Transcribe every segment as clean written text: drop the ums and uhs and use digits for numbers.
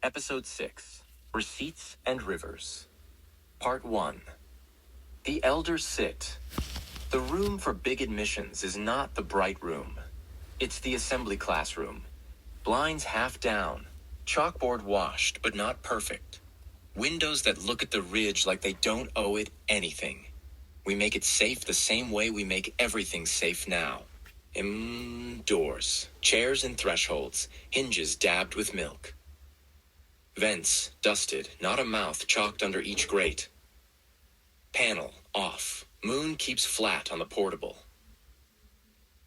Episode 6, Receipts and Rivers. Part 1. The Elders Sit. The room for big admissions is not the bright room. It's the assembly classroom. Blinds half down. Chalkboard washed, but not perfect. Windows that look at the ridge like they don't owe it anything. We make it safe the same way we make everything safe now. Doors, chairs and thresholds, hinges dabbed with milk. Vents, dusted, not a mouth chalked under each grate. Panel, off. Moon keeps flat on the portable.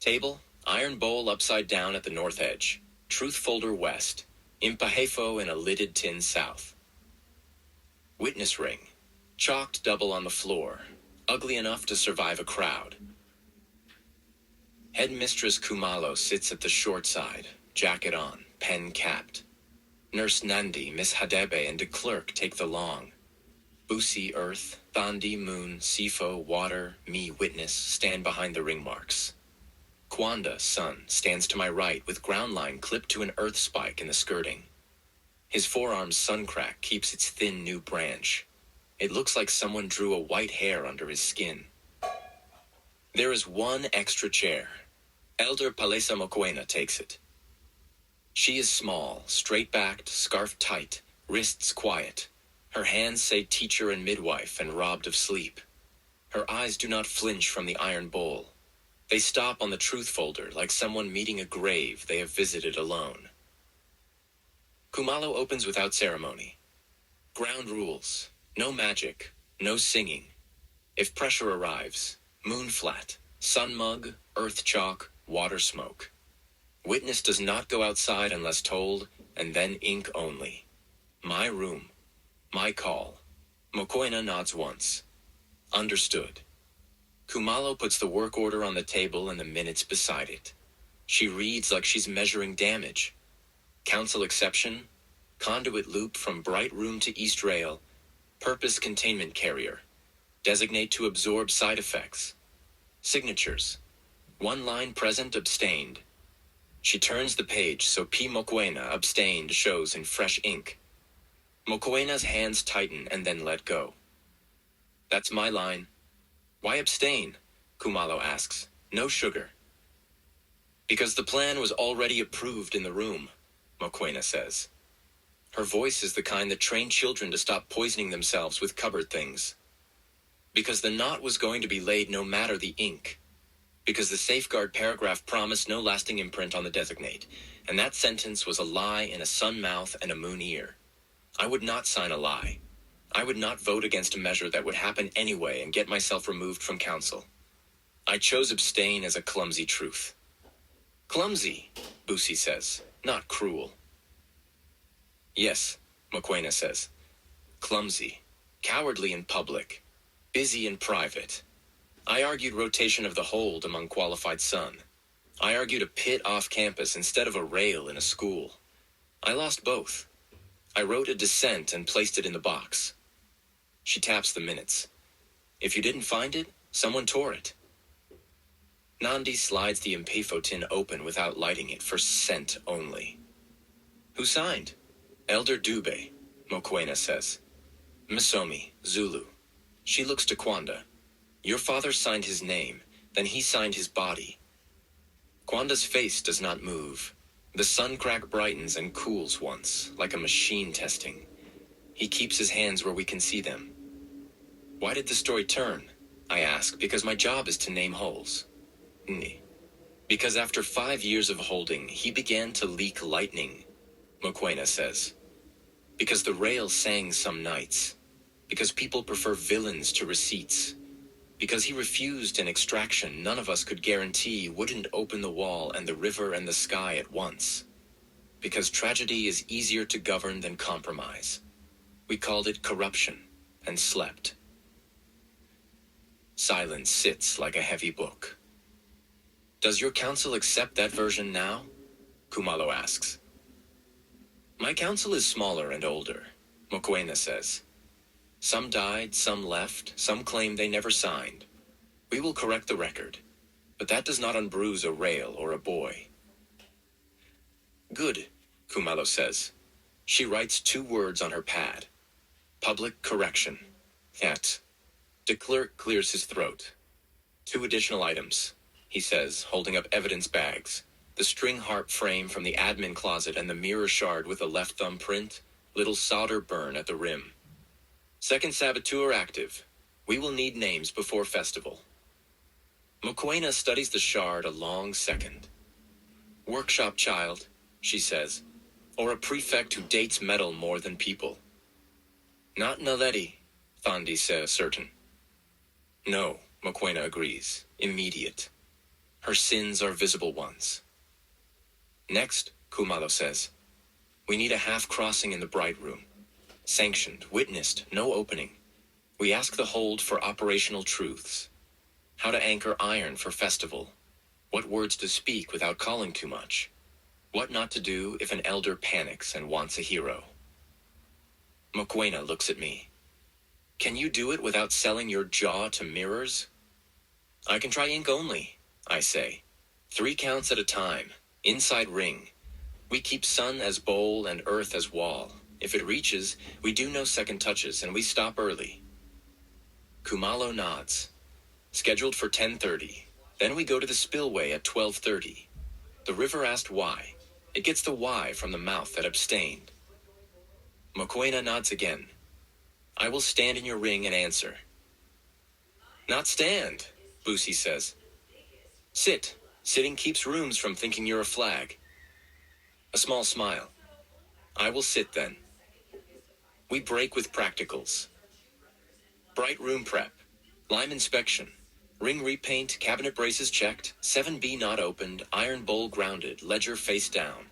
Table, iron bowl upside down at the north edge. Truth folder west. Impahefo in a lidded tin south. Witness ring, chalked double on the floor. Ugly enough to survive a crowd. Headmistress Khumalo sits at the short side, jacket on, pen capped. Nurse Nandi, Miss Hadebe, and de Klerk take the long. Busi, earth, Thandi, moon, Sifo, water, me, witness, stand behind the ring marks. Kwanda, sun, stands to my right with ground line clipped to an earth spike in the skirting. His forearm's sun crack keeps its thin new branch. It looks like someone drew a white hair under his skin. There is one extra chair. Elder Palesa Mokoena takes it. She is small, straight-backed, scarf tight, wrists quiet. Her hands say teacher and midwife and robbed of sleep. Her eyes do not flinch from the iron bowl. They stop on the truth folder like someone meeting a grave they have visited alone. Khumalo opens without ceremony. Ground rules. No magic. No singing. If pressure arrives, moon flat, sun mug, earth chalk, water smoke. Witness does not go outside unless told, and then ink only. My room. My call. Mokoena nods once. Understood. Khumalo puts the work order on the table and the minutes beside it. She reads like she's measuring damage. Council exception. Conduit loop from bright room to east rail. Purpose containment carrier. Designate to absorb side effects. Signatures. One line present abstained. She turns the page so P. Mokoena abstained shows in fresh ink. Mokoena's hands tighten and then let go. That's my line. Why abstain? Khumalo asks. No sugar. Because the plan was already approved in the room, Mokoena says. Her voice is the kind that trained children to stop poisoning themselves with cupboard things. Because the knot was going to be laid no matter the ink. Because the safeguard paragraph promised no lasting imprint on the designate, and that sentence was a lie in a sun mouth and a moon ear. I would not sign a lie. I would not vote against a measure that would happen anyway and get myself removed from council. I chose abstain as a clumsy truth. Clumsy, Busi says, not cruel. Yes, Mokoena says. Clumsy, cowardly in public, busy in private. I argued rotation of the hold among qualified sun. I argued a pit off campus instead of a rail in a school. I lost both. I wrote a dissent and placed it in the box. She taps the minutes. If you didn't find it, someone tore it. Nandi slides the Impefo tin open without lighting it for scent only. Who signed? Elder Dube, Mokoena says. Misomi, Zulu. She looks to Kwanda. Your father signed his name, then he signed his body. Kwanda's face does not move. The sun crack brightens and cools once, like a machine testing. He keeps his hands where we can see them. Why did the story turn? I ask, because my job is to name holes. Because after 5 years of holding, he began to leak lightning, Mokoena says. Because the rail sang some nights. Because people prefer villains to receipts. Because he refused an extraction none of us could guarantee wouldn't open the wall and the river and the sky at once. Because tragedy is easier to govern than compromise. We called it corruption and slept. Silence sits like a heavy book. Does your council accept that version now? Khumalo asks. My council is smaller and older, Mokoena says. Some died, some left, some claim they never signed. We will correct the record, but that does not unbruise a rail or a boy. Good, Khumalo says. She writes 2 words on her pad. Public correction. At. De Klerk clears his throat. 2 additional items, he says, holding up evidence bags. The string harp frame from the admin closet and the mirror shard with a left thumb print. Little solder burn at the rim. Second saboteur active. We will need names before festival. Mokoena studies the shard a long second. Workshop child, she says, or a prefect who dates metal more than people. Not Naledi, Thandi says certain. No, Mokoena agrees, immediate. Her sins are visible ones. Next, Khumalo says, we need a half-crossing in the bright room. Sanctioned, witnessed, no opening. We ask the hold for operational truths. How to anchor iron for festival. What words to speak without calling too much. What not to do if an elder panics and wants a hero. Mokoena looks at me. Can you do it without selling your jaw to mirrors? I can try ink only, I say. 3 counts at a time, inside ring. We keep sun as bowl and earth as wall. If it reaches, we do no second touches and we stop early. Khumalo nods. Scheduled for 10:30. Then we go to the spillway at 12:30. The river asked why. It gets the why from the mouth that abstained. Mokoena nods again. I will stand in your ring and answer. Not stand, Boosie says. Sit. Sitting keeps rooms from thinking you're a flag. A small smile. I will sit then. We break with practicals. Bright room prep. Lime inspection. Ring repaint, cabinet braces checked, 7B not opened, iron bowl grounded, ledger face down.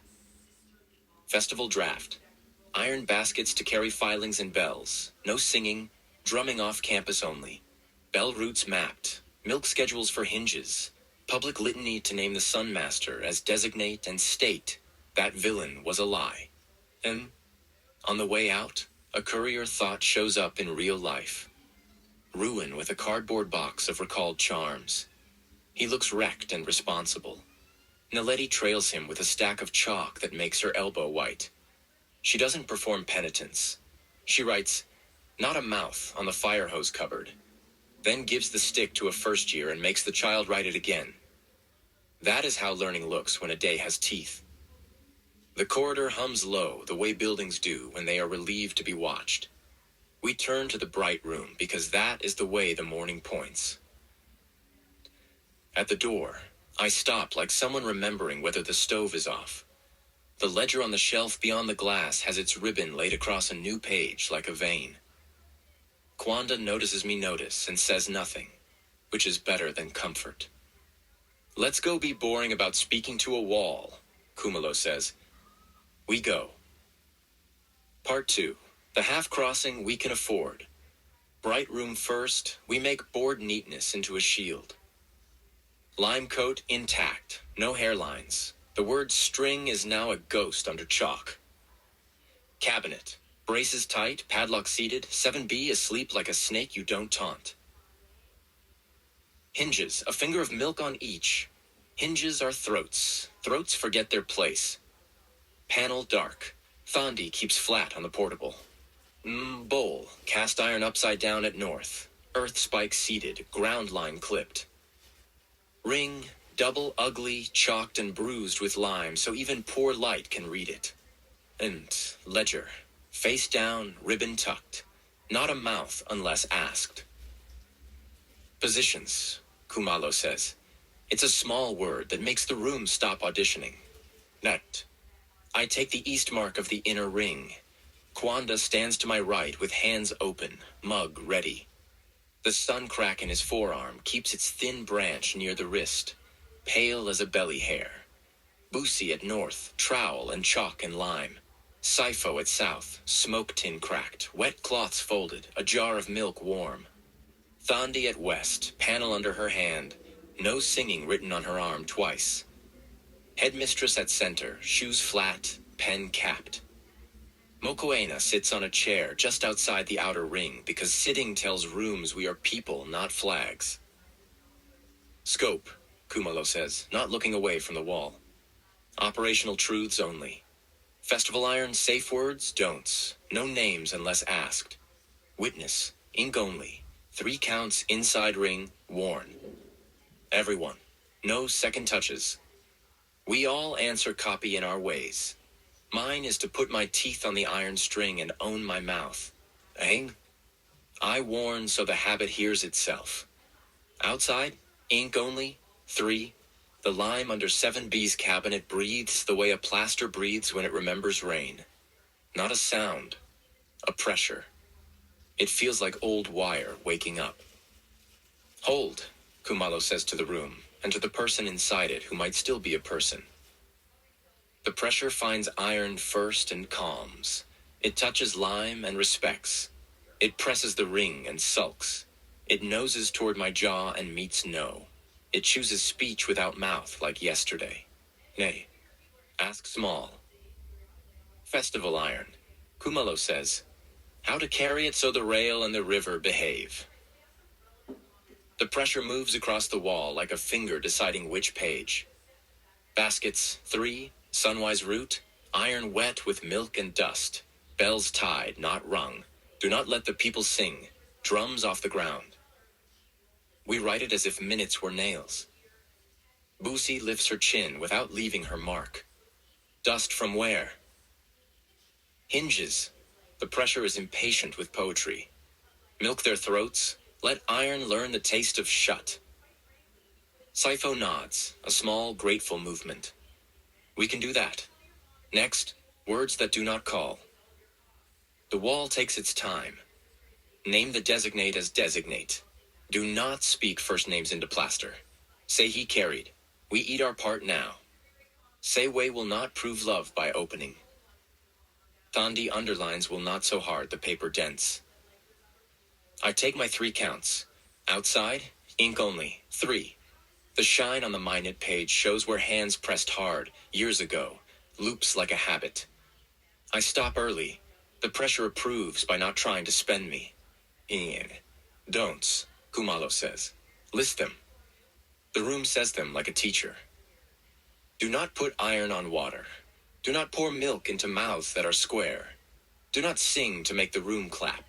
Festival draft. Iron baskets to carry filings and bells. No singing, drumming off campus only. Bell routes mapped. Milk schedules for hinges. Public litany to name the Sunmaster as designate and state that villain was a lie. And on the way out, a courier thought shows up in real life. Ruin with a cardboard box of recalled charms. He looks wrecked and responsible. Naledi trails him with a stack of chalk that makes her elbow white. She doesn't perform penitence. She writes, not a mouth on the fire hose cupboard. Then gives the stick to a first year and makes the child write it again. That is how learning looks when a day has teeth. The corridor hums low the way buildings do when they are relieved to be watched. We turn to the bright room because that is the way the morning points. At the door, I stop like someone remembering whether the stove is off. The ledger on the shelf beyond the glass has its ribbon laid across a new page like a vein. Kwanda notices me notice and says nothing, which is better than comfort. Let's go be boring about speaking to a wall, Khumalo says. We go. Part 2. The half-crossing we can afford. Bright room first, we make board neatness into a shield. Lime coat intact, no hairlines. The word string is now a ghost under chalk. Cabinet. Braces tight, padlock seated, 7B asleep like a snake you don't taunt. Hinges, a finger of milk on each. Hinges are throats. Throats forget their place. Panel dark. Thandi keeps flat on the portable. Bowl, cast iron upside down at north. Earth spike seated, ground line clipped. Ring, double ugly, chalked and bruised with lime so even poor light can read it. And ledger, face down, ribbon tucked. Not a mouth unless asked. Positions, Khumalo says. It's a small word that makes the room stop auditioning. Net. I take the east mark of the inner ring. Kwanda stands to my right with hands open, mug ready. The sun crack in his forearm keeps its thin branch near the wrist, pale as a belly hair. Boosie at north, trowel and chalk and lime. Sipho at south, smoke tin cracked, wet cloths folded, a jar of milk warm. Thandi at west, panel under her hand, no singing written on her arm twice. Headmistress at center, shoes flat, pen capped. Mokoena sits on a chair just outside the outer ring because sitting tells rooms we are people, not flags. Scope, Khumalo says, not looking away from the wall. Operational truths only. Festival iron, safe words, don'ts. No names unless asked. Witness, ink only. 3 counts inside ring, worn. Everyone. No second touches. We all answer copy in our ways. Mine is to put my teeth on the iron string and own my mouth. Eh? I warn so the habit hears itself. Outside, ink only, 3. The lime under 7B's cabinet breathes the way a plaster breathes when it remembers rain. Not a sound, a pressure. It feels like old wire waking up. Hold, Khumalo says to the room, and to the person inside it who might still be a person. The pressure finds iron first and calms. It touches lime and respects. It presses the ring and sulks. It noses toward my jaw and meets no. It chooses speech without mouth like yesterday. Nay, ask small. Festival iron, Khumalo says. How to carry it so the rail and the river behave. The pressure moves across the wall like a finger deciding which page. Baskets, 3, sunwise root, iron wet with milk and dust. Bells tied, not rung. Do not let the people sing. Drums off the ground. We write it as if minutes were nails. Busi lifts her chin without leaving her mark. Dust from where? Hinges. The pressure is impatient with poetry. Milk their throats. Let iron learn the taste of shut. Sipho nods, a small, grateful movement. We can do that. Next, words that do not call. The wall takes its time. Name the designate as designate. Do not speak first names into plaster. Say he carried. We eat our part now. Say way will not prove love by opening. Thandi underlines will not so hard the paper dents. I take my 3 counts. Outside, ink only, 3. The shine on the minute page shows where hands pressed hard, years ago, loops like a habit. I stop early. The pressure approves by not trying to spend me. Don'ts, Khumalo says. List them. The room says them like a teacher. Do not put iron on water. Do not pour milk into mouths that are square. Do not sing to make the room clap.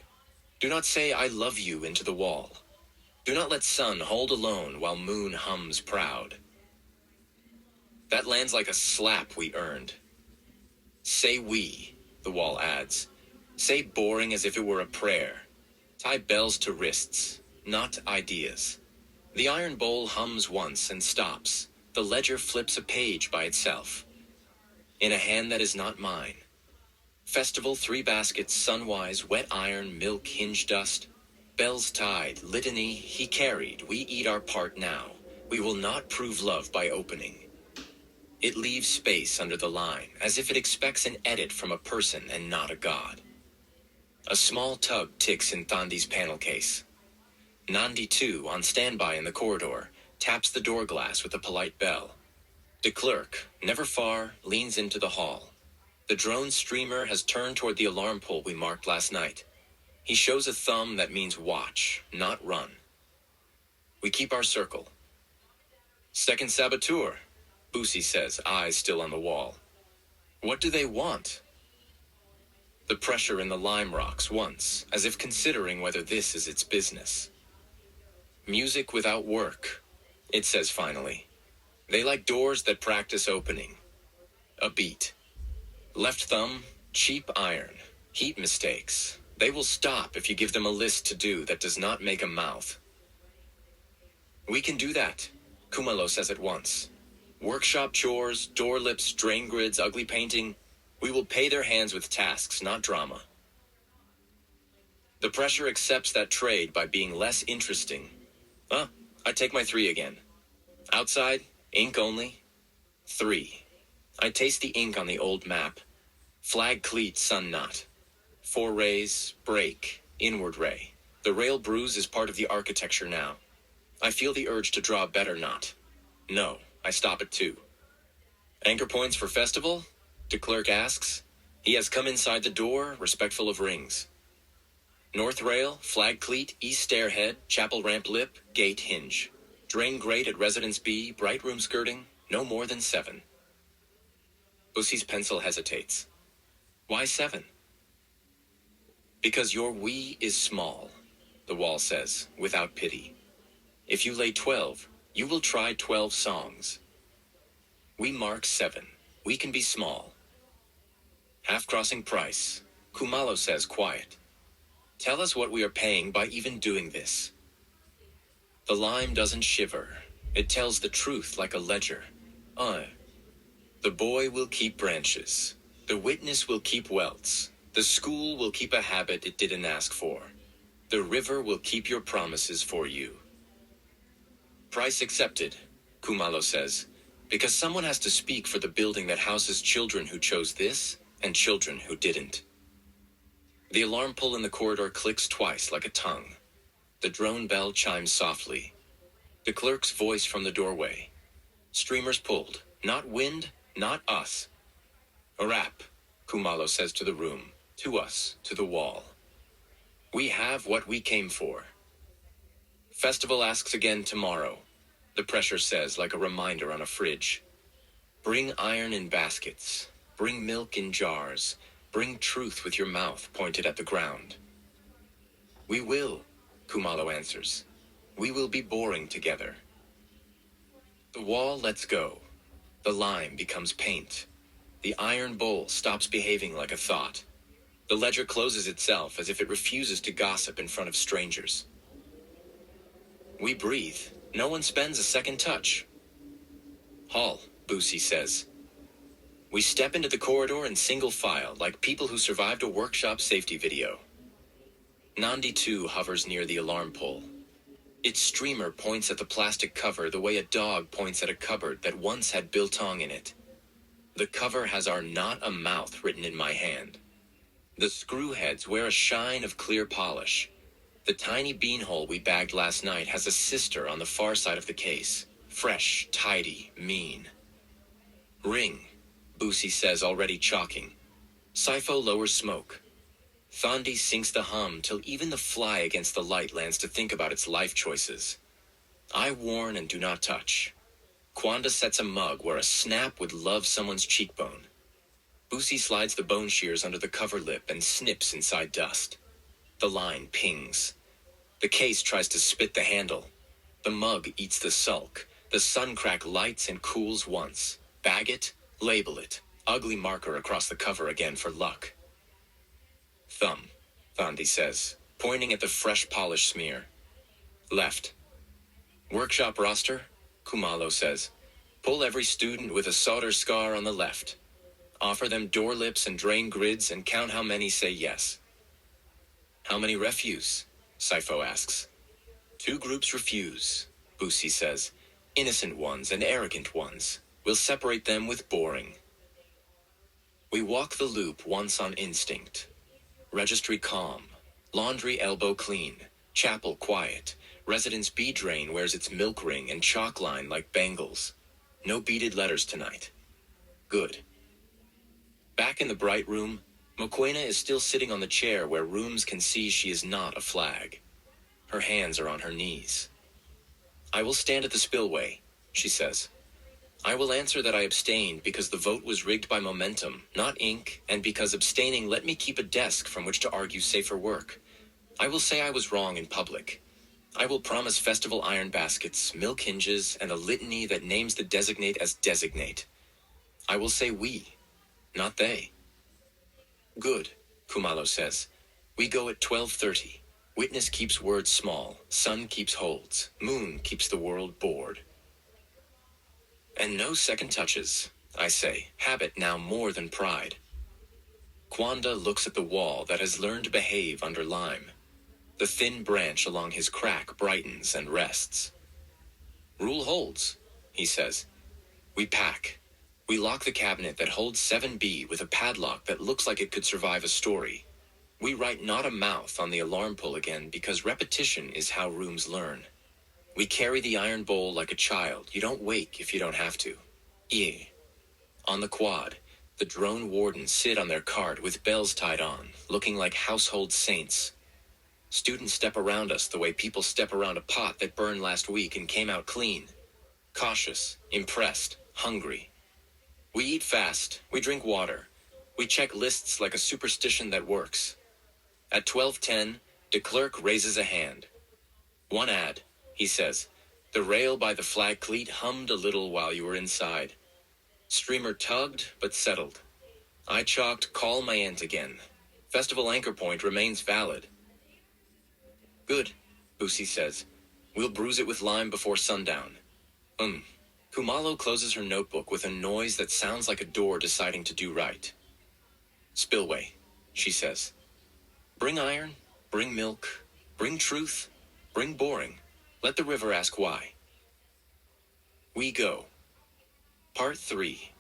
Do not say I love you into the wall. Do not let sun hold alone while moon hums proud. That lands like a slap we earned. Say we, the wall adds. Say boring as if it were a prayer. Tie bells to wrists, not ideas. The iron bowl hums once and stops. The ledger flips a page by itself. In a hand that is not mine. Festival, 3 baskets, sunwise, wet iron, milk, hinge dust. Bells tied, litany, he carried, we eat our part now. We will not prove love by opening. It leaves space under the line, as if it expects an edit from a person and not a god. A small tug ticks in Thandi's panel case. Nandi, too, on standby in the corridor, taps the door glass with a polite bell. De Klerk, never far, leans into the hall. The drone streamer has turned toward the alarm pole we marked last night. He shows a thumb that means watch, not run. We keep our circle. Second saboteur, Busi says, eyes still on the wall. What do they want? The pressure in the lime rocks once, as if considering whether this is its business. Music without work, it says finally. They like doors that practice opening. A beat. Left thumb, cheap iron, heat mistakes. They will stop if you give them a list to do that does not make a mouth. We can do that, Khumalo says at once. Workshop chores, door lips, drain grids, ugly painting. We will pay their hands with tasks, not drama. The pressure accepts that trade by being less interesting. I take my 3 again. Outside, ink only, 3. I taste the ink on the old map. Flag cleat, sun knot. 4 rays, break, inward ray. The rail bruise is part of the architecture now. I feel the urge to draw a better knot. No, I stop at 2. Anchor points for festival? De Klerk asks. He has come inside the door, respectful of rings. North rail, flag cleat, east stairhead, chapel ramp lip, gate hinge. Drain grate at residence B, bright room skirting, no more than 7. Busi's pencil hesitates. Why 7? Because your we is small, the wall says, without pity. If you lay 12, you will try 12 songs. We mark 7. We can be small. Half-crossing price, Khumalo says quiet. Tell us what we are paying by even doing this. The lime doesn't shiver. It tells the truth like a ledger. The boy will keep branches. The witness will keep welts. The school will keep a habit it didn't ask for. The river will keep your promises for you. Price accepted, Khumalo says, because someone has to speak for the building that houses children who chose this and children who didn't. The alarm pull in the corridor clicks twice like a tongue. The drone bell chimes softly. The clerk's voice from the doorway. Streamers pulled. Not wind, not us. A rap, Khumalo says to the room, to us, to the wall. We have what we came for. Festival asks again tomorrow, the pressure says like a reminder on a fridge. Bring iron in baskets. Bring milk in jars. Bring truth with your mouth pointed at the ground. We will, Khumalo answers. We will be boring together. The wall lets go. The lime becomes paint. The iron bowl stops behaving like a thought. The ledger closes itself as if it refuses to gossip in front of strangers. We breathe. No one spends a second touch. Hall, Boosie says. We step into the corridor in single file like people who survived a workshop safety video. Nandi too hovers near the alarm pole. Its streamer points at the plastic cover the way a dog points at a cupboard that once had biltong in it. The cover has our "not a mouth" written in my hand. The screw heads wear a shine of clear polish. The tiny beanhole we bagged last night has a sister on the far side of the case. Fresh, tidy, mean. Ring, Boosie says, already chalking. Sifo lowers smoke. Thandi sinks the hum till even the fly against the light lands to think about its life choices. I warn and do not touch. Kwanda sets a mug where a snap would love someone's cheekbone. Boosie slides the bone shears under the cover lip and snips inside dust. The line pings. The case tries to spit the handle. The mug eats the sulk. The sun crack lights and cools once. Bag it, label it. Ugly marker across the cover again for luck. Thumb, Thandi says, pointing at the fresh polish smear. Left. Workshop roster, Khumalo says. Pull every student with a solder scar on the left. Offer them door lips and drain grids and count how many say yes. How many refuse? Sifo asks. 2 groups refuse, Boosie says. Innocent ones and arrogant ones. We'll separate them with boring. We walk the loop once on instinct. Registry calm. Laundry elbow clean. Chapel quiet. Residence B drain wears its milk ring and chalk line like bangles. No beaded letters tonight. Good. Back in the bright room, Mokwena is still sitting on the chair where rooms can see she is not a flag. Her hands are on her knees. I will stand at the spillway, she says. I will answer that I abstained because the vote was rigged by momentum, not ink, and because abstaining let me keep a desk from which to argue safer work. I will say I was wrong in public. I will promise festival iron baskets, milk hinges, and a litany that names the designate as designate. I will say we, not they. Good, Khumalo says. We go at 12:30. Witness keeps words small. Sun keeps holds. Moon keeps the world bored. And no second touches, I say. Habit now more than pride. Kwanda looks at the wall that has learned to behave under lime. The thin branch along his crack brightens and rests. Rule holds, he says. We pack. We lock the cabinet that holds 7B with a padlock that looks like it could survive a story. We write not a mouth on the alarm pull again because repetition is how rooms learn. We carry the iron bowl like a child. You don't wake if you don't have to. Yeah. On the quad, the drone wardens sit on their cart with bells tied on, looking like household saints. Students step around us the way people step around a pot that burned last week and came out clean. Cautious, impressed, hungry. We eat fast, we drink water. We check lists like a superstition that works. At 12:10, de Klerk raises a hand. One ad, he says. The rail by the flag cleat hummed a little while you were inside. Streamer tugged, but settled. I chalked call my aunt again. Festival anchor point remains valid. Good, Boosie says. We'll bruise it with lime before sundown. Khumalo closes her notebook with a noise that sounds like a door deciding to do right. Spillway, she says. Bring iron, bring milk, bring truth, bring boring. Let the river ask why. We go. Part 3.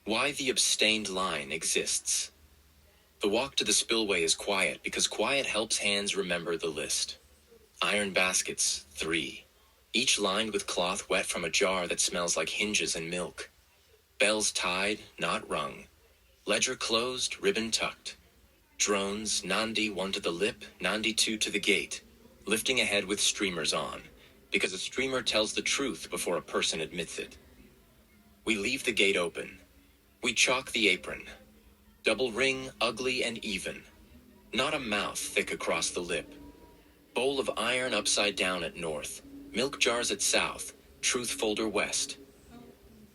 Why the abstained line exists. The walk to the spillway is quiet because quiet helps hands remember the list. Iron baskets, 3. Each lined with cloth wet from a jar that smells like hinges and milk. Bells tied, not rung. Ledger closed, ribbon tucked. Drones, Nandi 1 to the lip, Nandi 2 to the gate. Lifting ahead with streamers on, because a streamer tells the truth before a person admits it. We leave the gate open. We chalk the apron. Double ring, ugly and even. Not a mouth thick across the lip. Bowl of iron upside down at north. Milk jars at south. Truth folder west.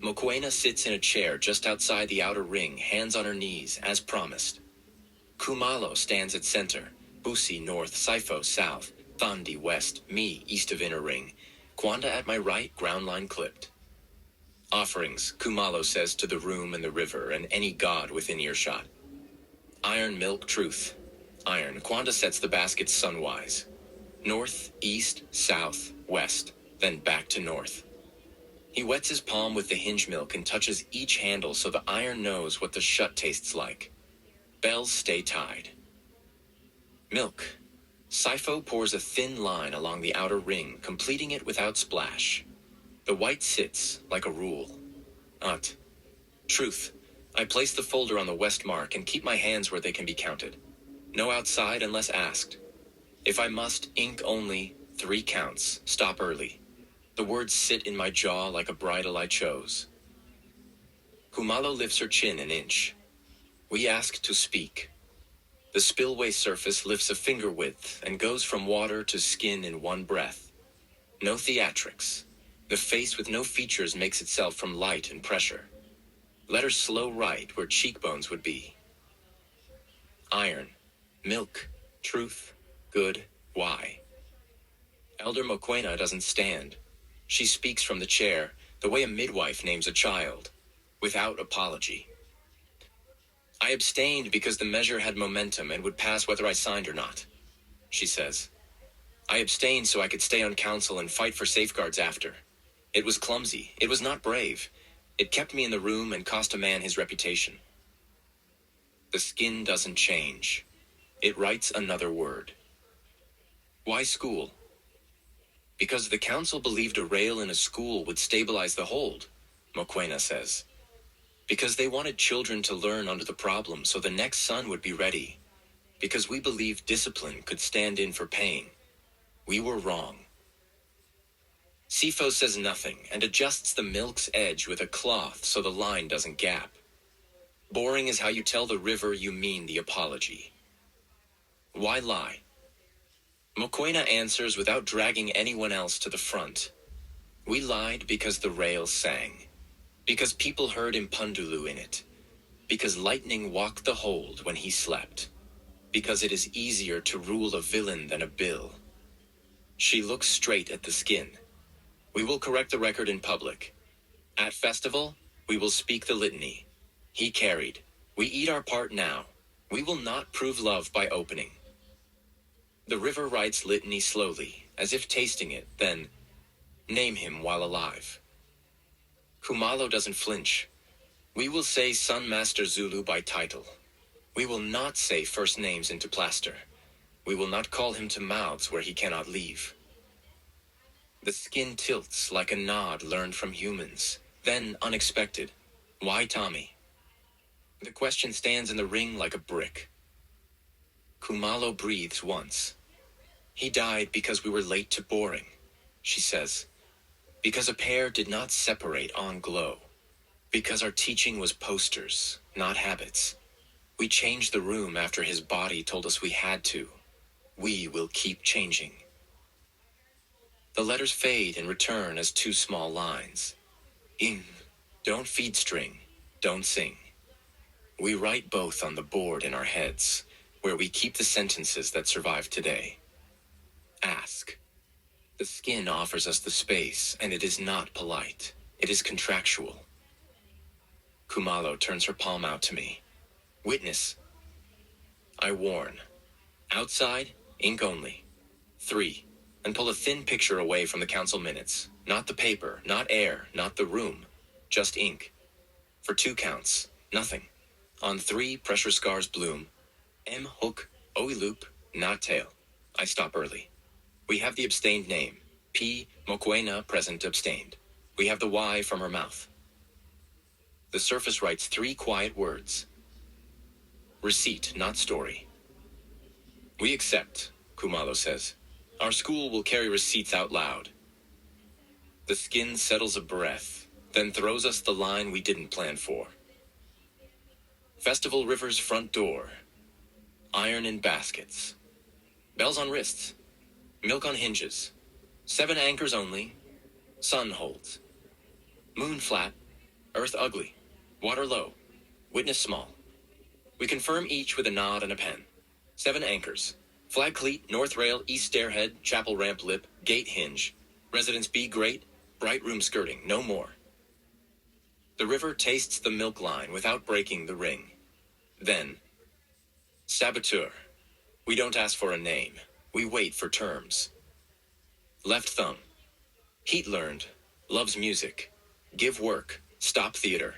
Mokoena sits in a chair just outside the outer ring, hands on her knees, as promised. Khumalo stands at center. Boosie north, Sifo south. Thandi west, me east of inner ring. Kwanda at my right, ground line clipped. Offerings, Khumalo says to the room and the river and any god within earshot. Iron, milk, truth. Iron, Kwanda sets the baskets sunwise. North, east, south, west, then back to north. He wets his palm with the hinge milk and touches each handle so the iron knows what the shut tastes like. Bells stay tied. Milk. Sifo pours a thin line along the outer ring, completing it without splash. The white sits, like a rule. Truth. I place the folder on the west mark and keep my hands where they can be counted. No outside unless asked. If I must, ink only, 3 counts, stop early. The words sit in my jaw like a bridle I chose. Khumalo lifts her chin an inch. We ask to speak. The spillway surface lifts a finger width and goes from water to skin in one breath. No theatrics. The face with no features makes itself from light and pressure. Let her slow right where cheekbones would be. Iron, milk, truth, good, why. Elder Mokoena doesn't stand. She speaks from the chair, the way a midwife names a child, without apology. I abstained because the measure had momentum and would pass whether I signed or not, she says. I abstained so I could stay on council and fight for safeguards after. It was clumsy. It was not brave. It kept me in the room and cost a man his reputation. The skin doesn't change. It writes another word. Why school? Because the council believed a rail in a school would stabilize the hold, Mokoena says. Because they wanted children to learn under the problem so the next son would be ready. Because we believed discipline could stand in for pain. We were wrong. Sifo says nothing and adjusts the milk's edge with a cloth so the line doesn't gap. Boring is how you tell the river you mean the apology. Why lie? Mokoena answers without dragging anyone else to the front. We lied because the rail sang. Because people heard Impundulu in it. Because lightning walked the hold when he slept. Because it is easier to rule a villain than a bill. She looks straight at the skin. We will correct the record in public. At festival, we will speak the litany. He carried. We eat our part now. We will not prove love by opening. The river writes litany slowly, as if tasting it, then name him while alive. Khumalo doesn't flinch. We will say Sun Master Zulu by title. We will not say first names into plaster. We will not call him to mouths where he cannot leave. The skin tilts like a nod learned from humans. Then, unexpected, why Tommy? The question stands in the ring like a brick. Khumalo breathes once. He died because we were late to boring, she says. Because a pair did not separate on glow. Because our teaching was posters, not habits. We changed the room after his body told us we had to. We will keep changing. The letters fade and return as two small lines. Ing. Don't feed string. Don't sing. We write both on the board in our heads, where we keep the sentences that survive today. Ask. The skin offers us the space, and it is not polite. It is contractual. Khumalo turns her palm out to me. Witness. I warn. Outside, ink only. 3. And pull a thin picture away from the council minutes. Not the paper, not air, not the room. Just ink. For 2 counts, nothing. On 3, pressure scars bloom. M hook, oe loop, not tail. I stop early. We have the abstained name. P. Mokwena present abstained. We have the Y from her mouth. The surface writes 3 quiet words. Receipt, not story. We accept, Khumalo says. Our school will carry receipts out loud. The skin settles a breath, then throws us the line we didn't plan for. Festival River's front door. Iron in baskets. Bells on wrists. Milk on hinges. 7 anchors only. Sun holds. Moon flat. Earth ugly. Water low. Witness small. We confirm each with a nod and a pen. 7 anchors. Flag cleat, north rail, east stairhead, chapel ramp lip, gate hinge. Residence B grate, bright room skirting, no more. The river tastes the milk line without breaking the ring. Then, saboteur. We don't ask for a name. We wait for terms. Left thumb. Heat learned. Loves music. Give work. Stop theater.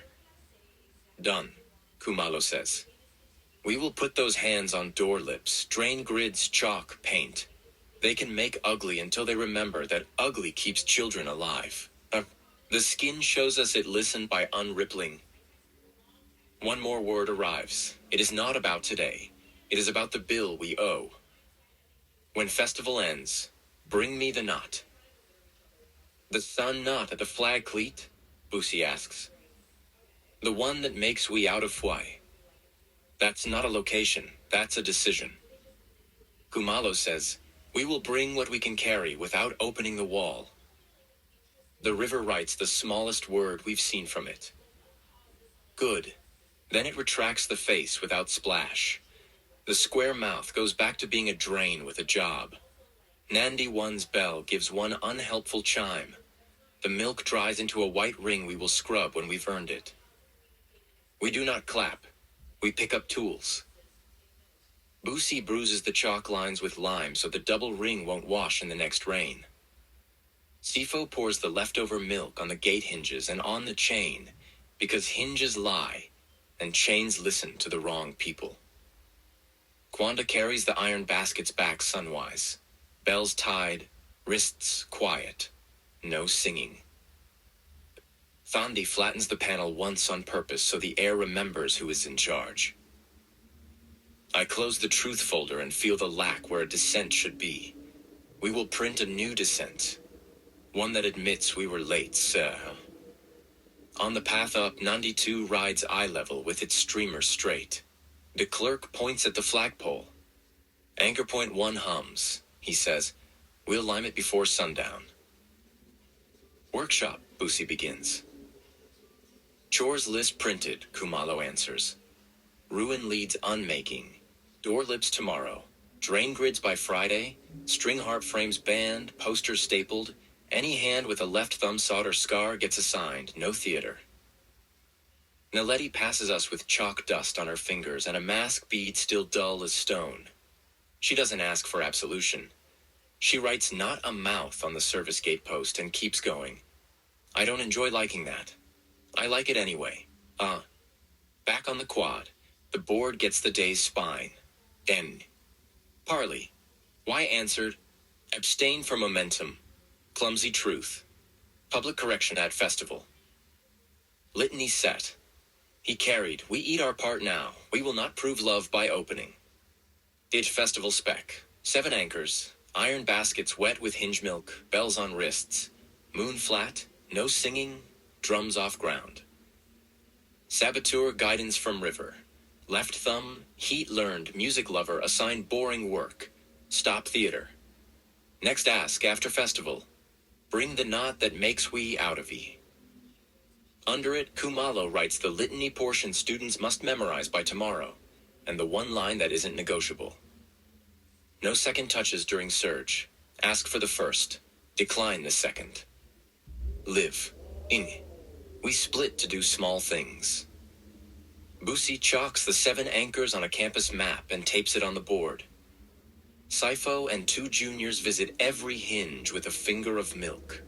Done, Khumalo says. We will put those hands on door lips, drain grids, chalk, paint. They can make ugly until they remember that ugly keeps children alive. The skin shows us it listened by unrippling. One more word arrives. It is not about today. It is about the bill we owe. When festival ends, bring me the knot. The sun knot at the flag cleat? Boosie asks. The one that makes we out of fwy. That's not a location, that's a decision. Khumalo says, we will bring what we can carry without opening the wall. The river writes the smallest word we've seen from it. Good. Then it retracts the face without splash. The square mouth goes back to being a drain with a job. Nandi One's bell gives one unhelpful chime. The milk dries into a white ring we will scrub when we've earned it. We do not clap. We pick up tools. Boosie bruises the chalk lines with lime so the double ring won't wash in the next rain. Sifo pours the leftover milk on the gate hinges and on the chain because hinges lie and chains listen to the wrong people. Kwanda carries the iron baskets back sunwise. Bells tied, wrists quiet, no singing. Thandi flattens the panel once on purpose so the air remembers who is in charge. I close the truth folder and feel the lack where a dissent should be. We will print a new dissent. One that admits we were late, sir. On the path up, Nandi 2 rides eye level with its streamer straight. De Klerk points at the flagpole. Anchor point 1 hums, he says. We'll lime it before sundown. Workshop, Boosie begins. Chores list printed, Khumalo answers. Ruin leads unmaking. Door lips tomorrow. Drain grids by Friday. String harp frames banned. Posters stapled. Any hand with a left thumb solder scar gets assigned. No theater. Naledi passes us with chalk dust on her fingers and a mask bead still dull as stone. She doesn't ask for absolution. She writes not a mouth on the service gate post and keeps going. I don't enjoy liking that. I like it anyway. Back on the quad. The board gets the day's spine. N. Parley. Y answered. Abstain from momentum. Clumsy truth. Public correction at festival. Litany set. He carried. We eat our part now. We will not prove love by opening. Did festival spec. 7 anchors. Iron baskets wet with hinge milk. Bells on wrists. Moon flat. No singing. Drums off ground. Saboteur guidance from river. Left thumb, heat-learned music lover assigned boring work. Stop theater. Next ask after festival. Bring the knot that makes we out of ye. Under it, Khumalo writes the litany portion students must memorize by tomorrow, and the one line that isn't negotiable. No second touches during surge. Ask for the first. Decline the second. Live. Ing. We split to do small things. Busi chalks the 7 anchors on a campus map and tapes it on the board. Sifo and 2 juniors visit every hinge with a finger of milk.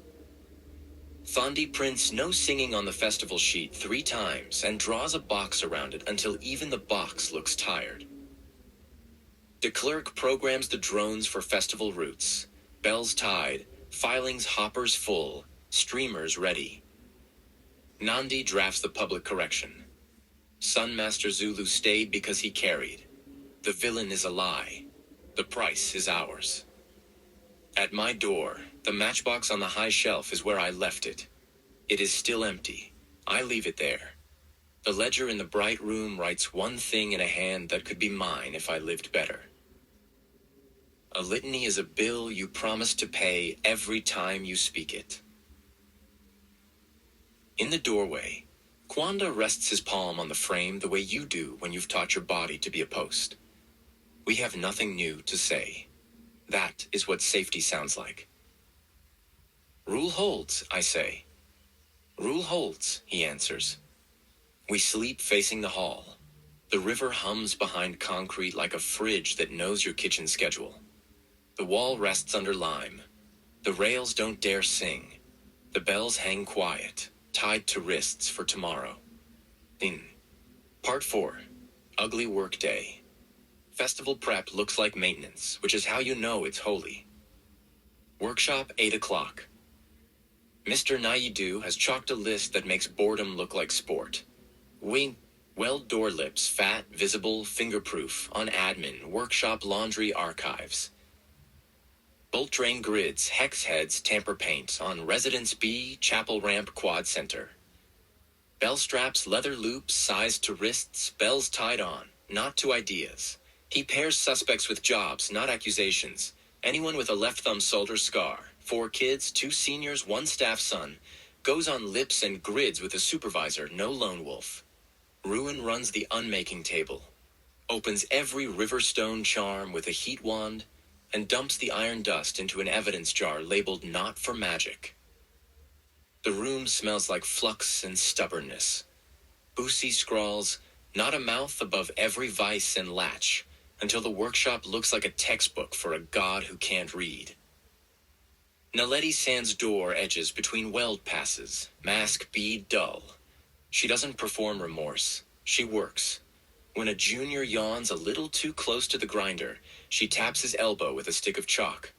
Thandi prints no singing on the festival sheet 3 times and draws a box around it until even the box looks tired. De Klerk programs the drones for festival routes. Bells tied, filings hoppers full, streamers ready. Nandi drafts the public correction. Sunmaster Zulu stayed because he carried. The villain is a lie. The price is ours. At my door, the matchbox on the high shelf is where I left it. It is still empty. I leave it there. The ledger in the bright room writes one thing in a hand that could be mine if I lived better. A litany is a bill you promise to pay every time you speak it. In the doorway, Kwanda rests his palm on the frame the way you do when you've taught your body to be a post. We have nothing new to say. That is what safety sounds like. Rule holds, I say. Rule holds, he answers. We sleep facing the hall. The river hums behind concrete like a fridge that knows your kitchen schedule. The wall rests under lime. The rails don't dare sing. The bells hang quiet, tied to wrists for tomorrow. In Part 4, Ugly Work Day. Festival prep looks like maintenance, which is how you know it's holy. Workshop 8 o'clock. Mr. Naidu has chalked a list that makes boredom look like sport. Weld door lips, fat, visible, fingerproof, on admin, workshop laundry archives. Bolt drain grids, hex heads, tamper paint, on Residence B, Chapel Ramp Quad Center. Bell straps, leather loops, sized to wrists, bells tied on, not to ideas. He pairs suspects with jobs, not accusations. Anyone with a left thumb solder scar, 4 kids, 2 seniors, 1 staff son, goes on lips and grids with a supervisor, no lone wolf. Ruin runs the unmaking table, opens every riverstone charm with a heat wand, and dumps the iron dust into an evidence jar labeled not for magic. The room smells like flux and stubbornness. Busi scrawls, not a mouth above every vice and latch, until the workshop looks like a textbook for a god who can't read. Naledi sands door edges between weld passes, mask bead dull. She doesn't perform remorse. She works. When a junior yawns a little too close to the grinder, she taps his elbow with a stick of chalk.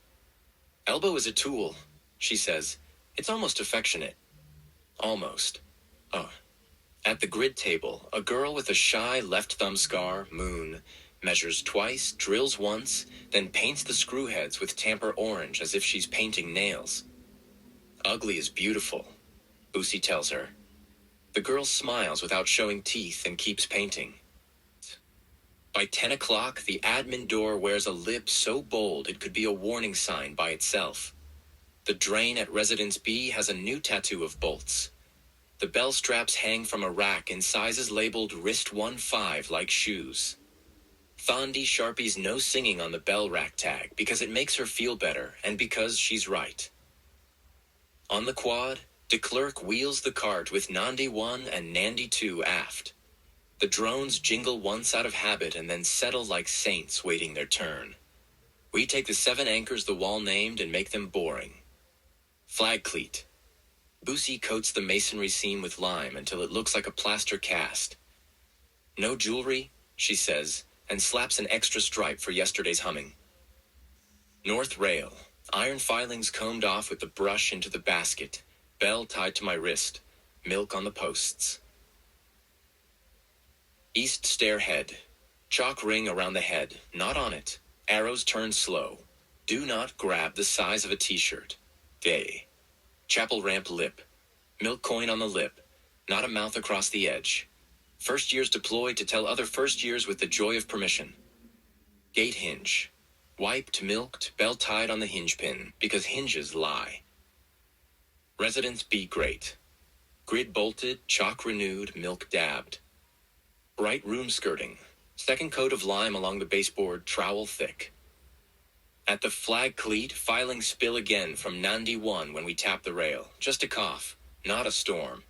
Elbow is a tool, she says. It's almost affectionate. Almost. Oh. At the grid table, a girl with a shy left thumb scar, Moon, measures twice, drills once, then paints the screw heads with tamper orange as if she's painting nails. Ugly is beautiful, Busi tells her. The girl smiles without showing teeth and keeps painting. By 10 o'clock, the admin door wears a lip so bold it could be a warning sign by itself. The drain at Residence B has a new tattoo of bolts. The bell straps hang from a rack in sizes labeled wrist 1-5 like shoes. Thandi sharpies no singing on the bell rack tag because it makes her feel better and because she's right. On the quad, de Klerk wheels the cart with Nandi 1 and Nandi 2 aft. The drones jingle once out of habit and then settle like saints waiting their turn. We take the 7 anchors the wall named and make them boring. Flag cleat. Busi coats the masonry seam with lime until it looks like a plaster cast. No jewelry, she says, and slaps an extra stripe for yesterday's humming. North rail. Iron filings combed off with the brush into the basket. Bell tied to my wrist. Milk on the posts. East stair head. Chalk ring around the head, not on it. Arrows turn slow. Do not grab the size of a t-shirt. Day. Chapel ramp lip. Milk coin on the lip. Not a mouth across the edge. First years deployed to tell other first years with the joy of permission. Gate hinge. Wiped, milked, bell tied on the hinge pin, because hinges lie. Residence be great. Grid bolted, chalk renewed, milk dabbed. Bright room skirting. Second coat of lime along the baseboard, trowel thick. At the flag cleat, filing spill again from Nandi 1 when we tap the rail. Just a cough, not a storm.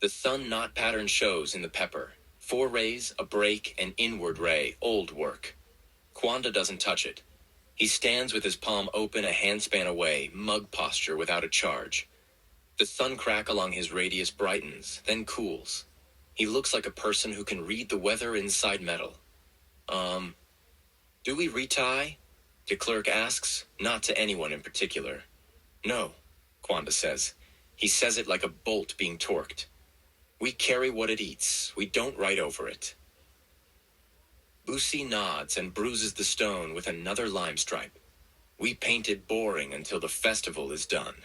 The sun knot pattern shows in the pepper. 4 rays, a break, an inward ray, old work. Kwanda doesn't touch it. He stands with his palm open a handspan away, mug posture without a charge. The sun crack along his radius brightens, then cools. He looks like a person who can read the weather inside metal. Do we retie? De Klerk asks, not to anyone in particular. No, Kwanda says. He says it like a bolt being torqued. We carry what it eats. We don't write over it. Boosie nods and bruises the stone with another lime stripe. We painted boring until the festival is done.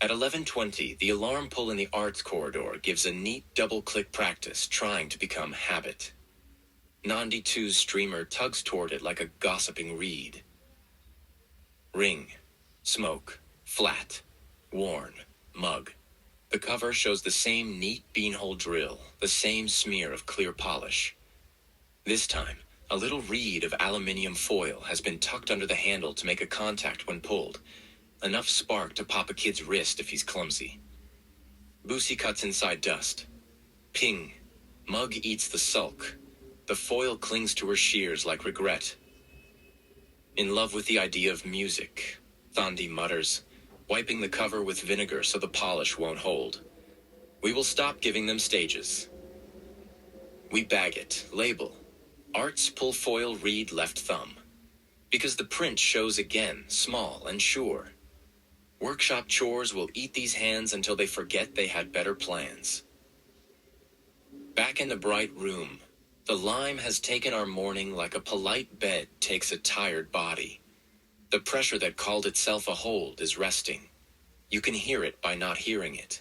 At 11:20, the alarm pull in the arts corridor gives a neat double-click practice trying to become habit. Nandi 2's streamer tugs toward it like a gossiping reed. Ring. Smoke. Flat. Worn. Mug. The cover shows the same neat beanhole drill, the same smear of clear polish. This time, a little reed of aluminium foil has been tucked under the handle to make a contact when pulled. Enough spark to pop a kid's wrist if he's clumsy. Boosie cuts inside dust. Ping. Mug eats the sulk. The foil clings to her shears like regret. In love with the idea of music, Thandi mutters, wiping the cover with vinegar so the polish won't hold. We will stop giving them stages. We bag it, label. Arts pull foil reed left thumb. Because the print shows again, small and sure. Workshop chores will eat these hands until they forget they had better plans. Back in the bright room, the lime has taken our morning like a polite bed takes a tired body. The pressure that called itself a hold is resting. You can hear it by not hearing it.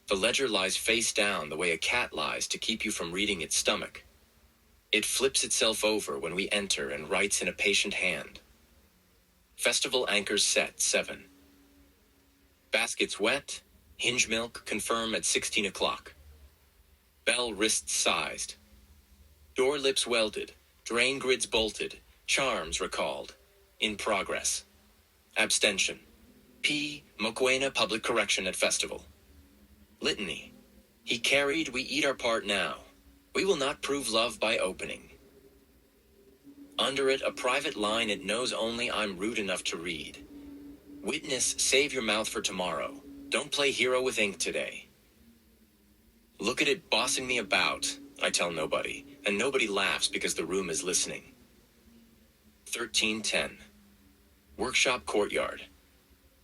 The ledger lies face down the way a cat lies to keep you from reading its stomach. It flips itself over when we enter and writes in a patient hand. Festival anchors set 7. Baskets wet. Hinge milk confirm at 16 o'clock. Bell wrists sized. Door lips welded. Drain grids bolted. Charms recalled. In progress. Abstention. P. Mokoena Public Correction at Festival. Litany. He carried, we eat our part now. We will not prove love by opening. Under it, a private line it knows only I'm rude enough to read. Witness, save your mouth for tomorrow. Don't play hero with ink today. Look at it bossing me about, I tell nobody, and nobody laughs because the room is listening. 13:10. Workshop courtyard.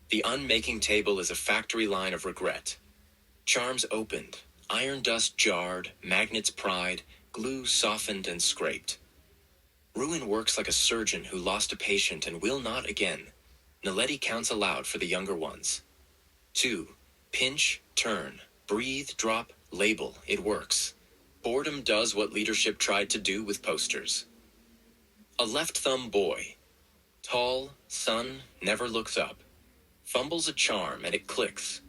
The unmaking table is a factory line of regret. Charms opened, iron dust jarred, magnets pried, glue softened and scraped. Ruin works like a surgeon who lost a patient and will not again. Naledi counts aloud for the younger ones. 2. Pinch, turn, breathe, drop, label, it works. Boredom does what leadership tried to do with posters. A left thumb boy. Tall, sun, never looks up. Fumbles a charm and it clicks.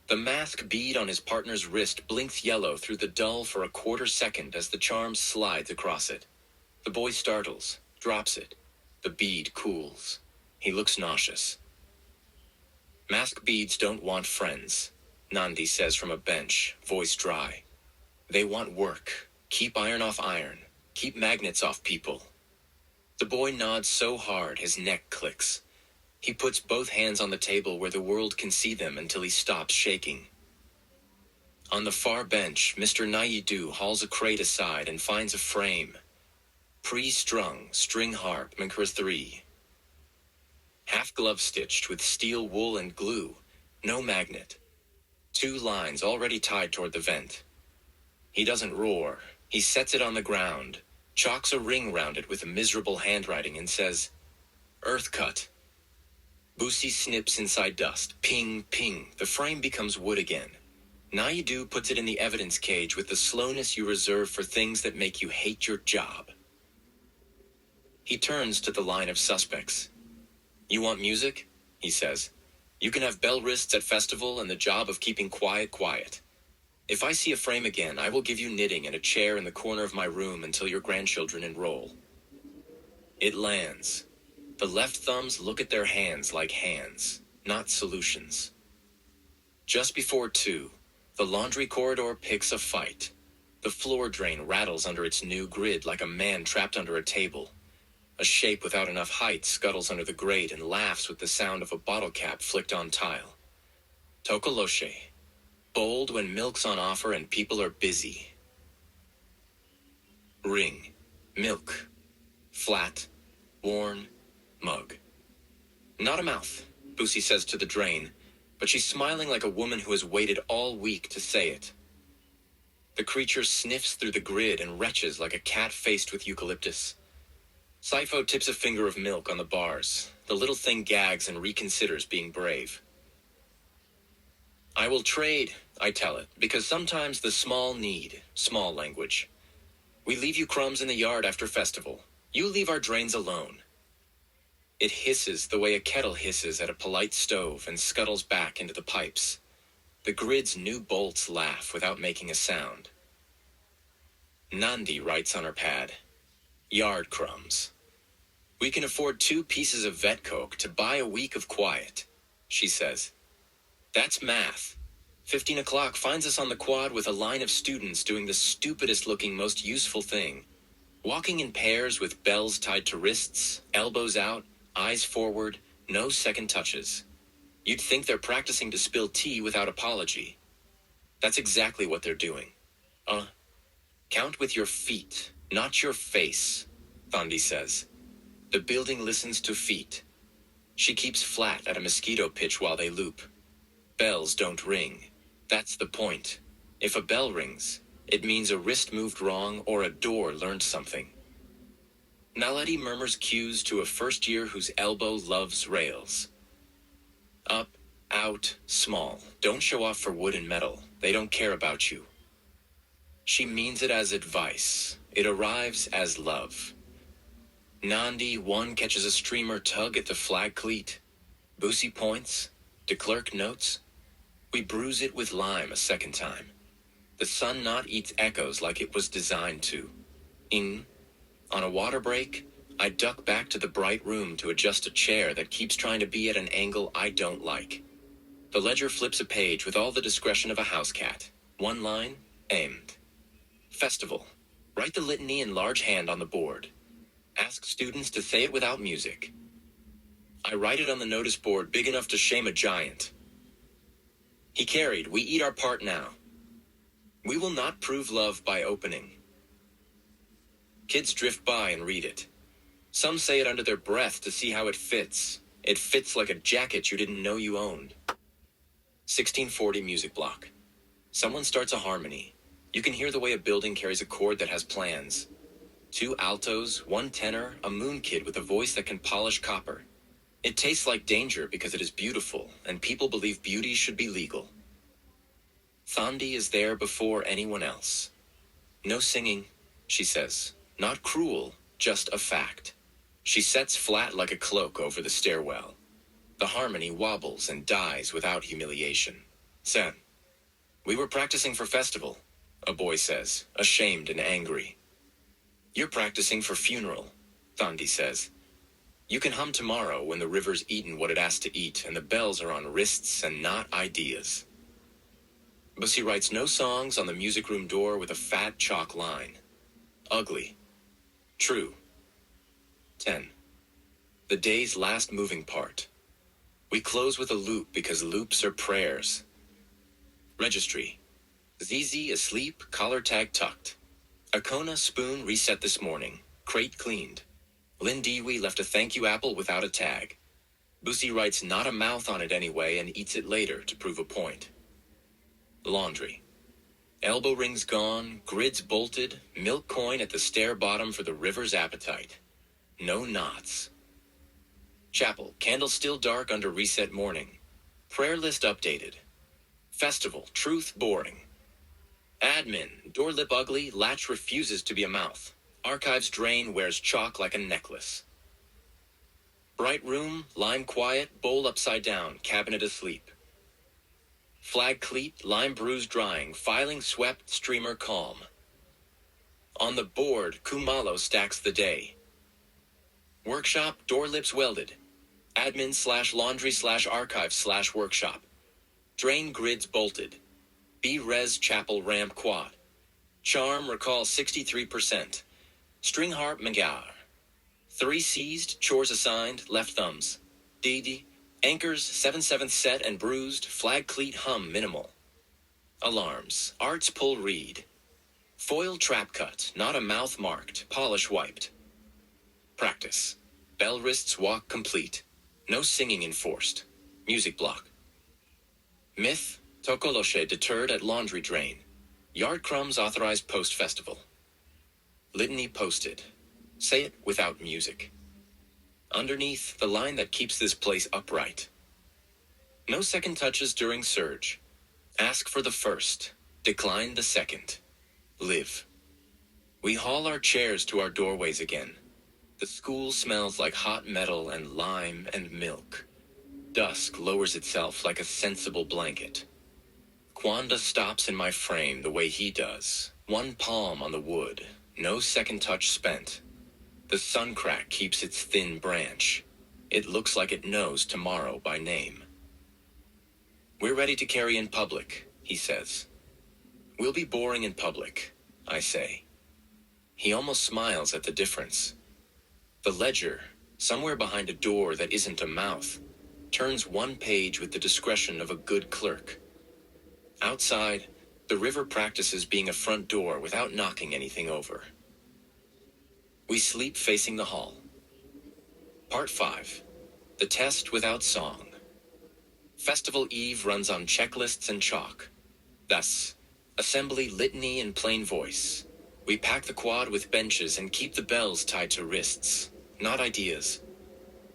The mask bead on his partner's wrist blinks yellow through the dull for a quarter second as the charm slides across it. The boy startles, drops it. The bead cools. He looks nauseous. Mask beads don't want friends, Nandi says from a bench, voice dry. They want work. Keep iron off iron. Keep magnets off people. The boy nods so hard his neck clicks. He puts both hands on the table where the world can see them until he stops shaking. On the far bench, Mr. Naidu hauls a crate aside and finds a frame. Pre-strung, string harp, Mancur 3. Half glove stitched with steel wool and glue. No magnet. 2 lines already tied toward the vent. He doesn't roar. He sets it on the ground, chalks a ring round it with a miserable handwriting and says, Earth cut. Boosie snips inside dust. Ping, ping. The frame becomes wood again. Naidu puts it in the evidence cage with the slowness you reserve for things that make you hate your job. He turns to the line of suspects. You want music? He says. You can have bell wrists at festival and the job of keeping quiet. If I see a frame again, I will give you knitting and a chair in the corner of my room until your grandchildren enroll. It lands. The left thumbs look at their hands like hands, not solutions. Just before 2, the laundry corridor picks a fight. The floor drain rattles under its new grid like a man trapped under a table. A shape without enough height scuttles under the grate and laughs with the sound of a bottle cap flicked on tile. Tokoloshe. Bold when milk's on offer and people are busy. Ring. Milk. Flat. Worn. Mug. Not a mouth, Boosie says to the drain, but she's smiling like a woman who has waited all week to say it. The creature sniffs through the grid and retches like a cat faced with eucalyptus. Sipho tips a finger of milk on the bars. The little thing gags and reconsiders being brave. I will trade, I tell it, because sometimes the small need small language. We leave you crumbs in the yard after festival. You leave our drains alone. It hisses the way a kettle hisses at a polite stove and scuttles back into the pipes. The grid's new bolts laugh without making a sound. Nandi writes on her pad, yard crumbs. We can afford 2 pieces of vet coke to buy a week of quiet, she says. That's math. 15 o'clock finds us on the quad with a line of students doing the stupidest looking, most useful thing. Walking in pairs with bells tied to wrists, elbows out, eyes forward, no second touches. You'd think they're practicing to spill tea without apology. That's exactly what they're doing. Count with your feet, not your face, Thandi says. The building listens to feet. She keeps flat at a mosquito pitch while they loop. Bells don't ring. That's the point. If a bell rings, it means a wrist moved wrong or a door learned something. Naledi murmurs cues to a first year whose elbow loves rails. Up, out, small. Don't show off for wood and metal. They don't care about you. She means it as advice. It arrives as love. Nandi, one catches a streamer tug at the flag cleat. Boosie points. De Klerk notes. We bruise it with lime a second time. The sun knot eats echoes like it was designed to. On a water break, I duck back to the bright room to adjust a chair that keeps trying to be at an angle I don't like. The ledger flips a page with all the discretion of a house cat. One line, aimed. Festival. Write the litany in large hand on the board. Ask students to say it without music. I write it on the notice board big enough to shame a giant. He carried, we eat our part now. We will not prove love by opening. Kids drift by and read it. Some say it under their breath to see how it fits. It fits like a jacket you didn't know you owned. 1640 music block. Someone starts a harmony. You can hear the way a building carries a chord that has plans. 2 altos, 1 tenor, a moon kid with a voice that can polish copper. It tastes like danger because it is beautiful, and people believe beauty should be legal. Thandi is there before anyone else. No singing, she says. Not cruel, just a fact. She sets flat like a cloak over the stairwell. The harmony wobbles and dies without humiliation. Sen. We were practicing for festival, a boy says, ashamed and angry. You're practicing for funeral, Thandi says. You can hum tomorrow when the river's eaten what it has to eat and the bells are on wrists and not ideas. Bussy writes no songs on the music room door with a fat chalk line. Ugly. True. 10. The day's last moving part. We close with a loop because loops are prayers. Registry. Zizi asleep, collar tag tucked. Akona spoon reset this morning. Crate cleaned. Lindiwi left a thank you apple without a tag. Bussy writes not a mouth on it anyway and eats it later to prove a point. Laundry. Elbow rings gone, grids bolted, milk coin at the stair bottom for the river's appetite. No knots. Chapel, candle still dark under reset morning. Prayer list updated. Festival, truth boring. Admin, door lip ugly, latch refuses to be a mouth. Archives drain, wears chalk like a necklace. Bright room, lime quiet, bowl upside down, cabinet asleep. Flag cleat, lime bruise drying, filing swept, streamer calm. On the board, Khumalo stacks the day. Workshop, door lips welded. Admin/laundry/archive/workshop. Drain grids bolted. B-res chapel ramp quad. Charm recall 63%. String harp Magar. 3 seized, chores assigned, left thumbs. DD. Anchors 7/7 set and bruised, flag cleat hum minimal. Alarms, arts pull reed. Foil trap cut, not a mouth marked, polish wiped. Practice. Bell wrists walk complete. No singing enforced. Music block. Myth, Tokoloshe deterred at laundry drain. Yard crumbs authorized post-festival. Litany posted. Say it without music. Underneath, the line that keeps this place upright. No second touches during surge. Ask for the first. Decline the second. Live. We haul our chairs to our doorways again. The school smells like hot metal and lime and milk. Dusk lowers itself like a sensible blanket. Kwanda stops in my frame the way he does. One palm on the wood. No second touch spent. The sun crack keeps its thin branch. It looks like it knows tomorrow by name. We're ready to carry in public, he says. We'll be boring in public, I say. He almost smiles at the difference. The ledger, somewhere behind a door that isn't a mouth, turns one page with the discretion of a good clerk. Outside, the river practices being a front door without knocking anything over. We sleep facing the hall. Part 5. The test without song. Festival Eve runs on checklists and chalk. Thus, assembly litany in plain voice. We pack the quad with benches and keep the bells tied to wrists, not ideas.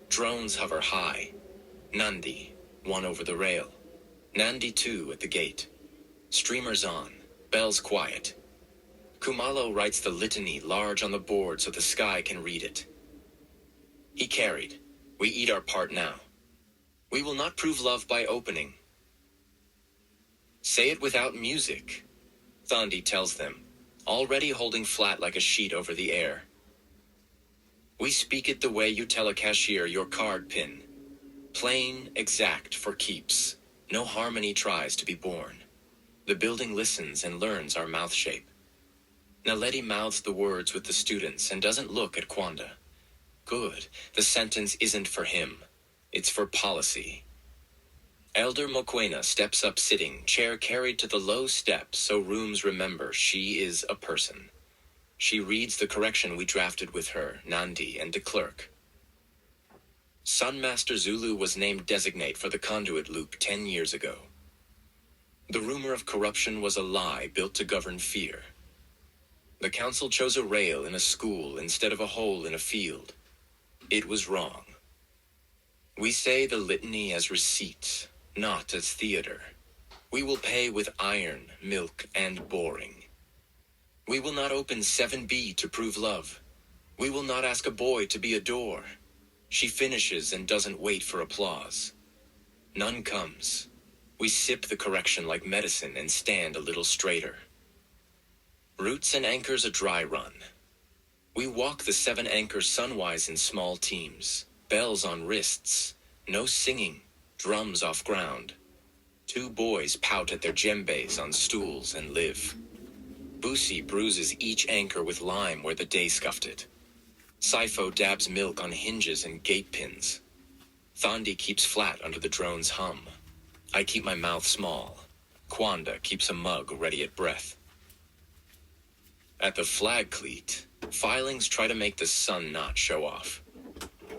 Drones hover high. Nandi, one over the rail. Nandi 2 at the gate. Streamers on, bells quiet. Khumalo writes the litany large on the board so the sky can read it. He carried. We eat our part now. We will not prove love by opening. Say it without music, Thandi tells them, already holding flat like a sheet over the air. We speak it the way you tell a cashier your card pin. Plain, exact, for keeps. No harmony tries to be born. The building listens and learns our mouth shape. Naledi mouths the words with the students and doesn't look at Kwanda. Good, the sentence isn't for him. It's for policy. Elder Mokwena steps up sitting, chair carried to the low step so rooms remember she is a person. She reads the correction we drafted with her, Nandi, and de Klerk. Sunmaster Zulu was named designate for the conduit loop 10 years ago. The rumor of corruption was a lie built to govern fear. The council chose a rail in a school instead of a hole in a field. It was wrong. We say the litany as receipt, not as theater. We will pay with iron, milk, and boring. We will not open 7B to prove love. We will not ask a boy to be a door. She finishes and doesn't wait for applause. None comes. We sip the correction like medicine and stand a little straighter. Roots and anchors a dry run. We walk the 7 anchors sunwise in small teams. Bells on wrists. No singing. Drums off ground. 2 boys pout at their djembes on stools and live. Busi bruises each anchor with lime where the day scuffed it. Sifo dabs milk on hinges and gate pins. Thandi keeps flat under the drone's hum. I keep my mouth small. Kwanda keeps a mug ready at breath. At the flag cleat, filings try to make the sun not show off.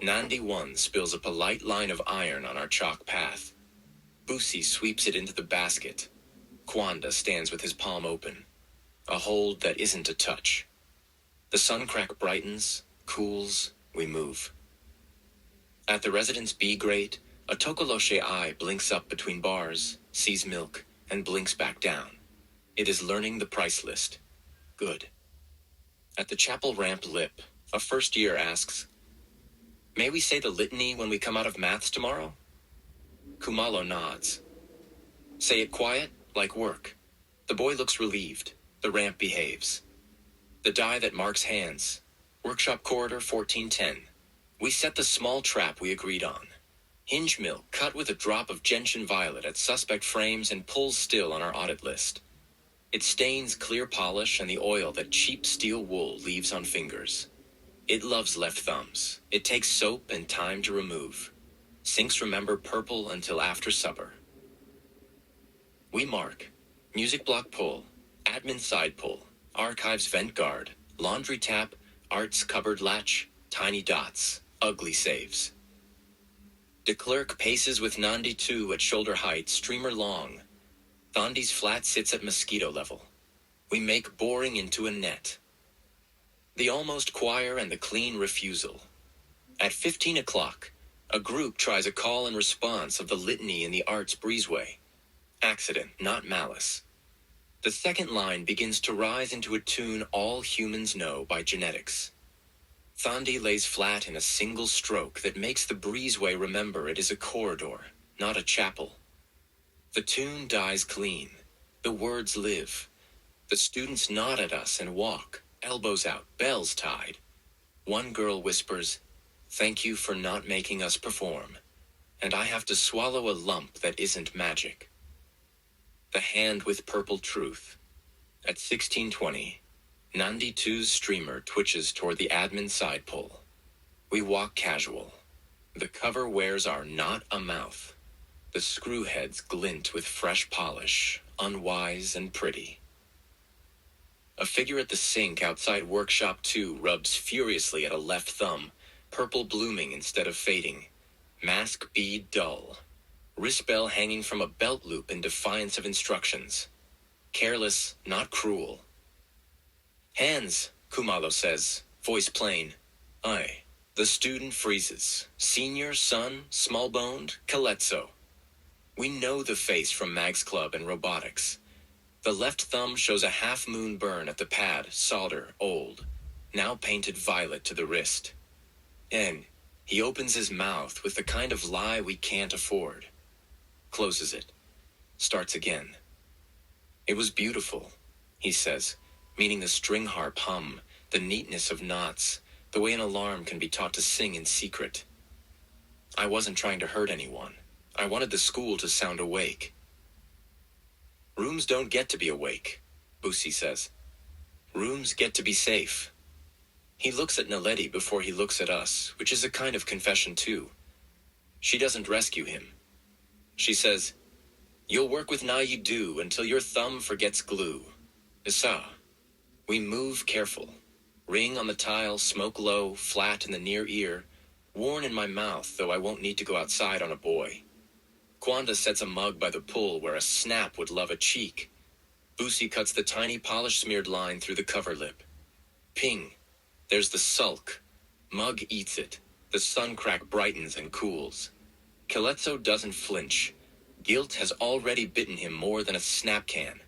Nandi 1 spills a polite line of iron on our chalk path. Busi sweeps it into the basket. Kwanda stands with his palm open. A hold that isn't a touch. The sun crack brightens, cools, we move. At the residence B grate, a Tokoloshe eye blinks up between bars, sees milk, and blinks back down. It is learning the price list. Good. At the chapel ramp lip, a first year asks, "May we say the litany when we come out of maths tomorrow?" Khumalo nods. Say it quiet, like work. The boy looks relieved. The ramp behaves. The die that marks hands. Workshop corridor 1410. We set the small trap we agreed on. Hinge milk cut with a drop of gentian violet at suspect frames and pulls still on our audit list. It stains clear polish and the oil that cheap steel wool leaves on fingers. It loves left thumbs. It takes soap and time to remove. Sinks remember purple until after supper. We mark. Music block pull. Admin side pull. Archives vent guard. Laundry tap. Arts cupboard latch. Tiny dots. Ugly saves. De Klerk paces with Nandi 2 at shoulder height, streamer long. Thandi's flat sits at mosquito level. We make boring into a net. The almost choir and the clean refusal. At 15 o'clock, a group tries a call and response of the litany in the arts breezeway. Accident, not malice. The second line begins to rise into a tune all humans know by genetics. Thandi lays flat in a single stroke that makes the breezeway remember it is a corridor, not a chapel. The tune dies clean. The words live. The students nod at us and walk, elbows out, bells tied. One girl whispers, "Thank you for not making us perform." And I have to swallow a lump that isn't magic. The hand with purple truth. At 1620, Nandi 2's streamer twitches toward the admin side pull. We walk casual. The cover wears our not a mouth. The screw heads glint with fresh polish, unwise and pretty. A figure at the sink outside workshop 2 rubs furiously at a left thumb, purple blooming instead of fading. Mask bead dull. Wrist bell hanging from a belt loop in defiance of instructions. Careless, not cruel. "Hands," Khumalo says, voice plain. Aye. The student freezes. Senior, son, small-boned, Calypso. We know the face from Mag's Club and robotics. The left thumb shows a half-moon burn at the pad, solder, old. Now painted violet to the wrist. N. He opens his mouth with the kind of lie we can't afford. Closes it. Starts again. "It was beautiful," he says, meaning the string harp hum, the neatness of knots, the way an alarm can be taught to sing in secret. I wasn't trying to hurt anyone. I wanted the school to sound awake. Rooms don't get to be awake, Busi says. Rooms get to be safe. He looks at Naledi before he looks at us, which is a kind of confession too. She doesn't rescue him. She says, "You'll work with Nayidu until your thumb forgets glue. Isa." We move careful. Ring on the tile, smoke low, flat in the near ear, worn in my mouth, though I won't need to go outside on a boy. Kwanda sets a mug by the pull where a snap would love a cheek. Busi cuts the tiny polish-smeared line through the cover lip. Ping. There's the sulk. Mug eats it. The sun crack brightens and cools. Calypso doesn't flinch. Guilt has already bitten him more than a snap can.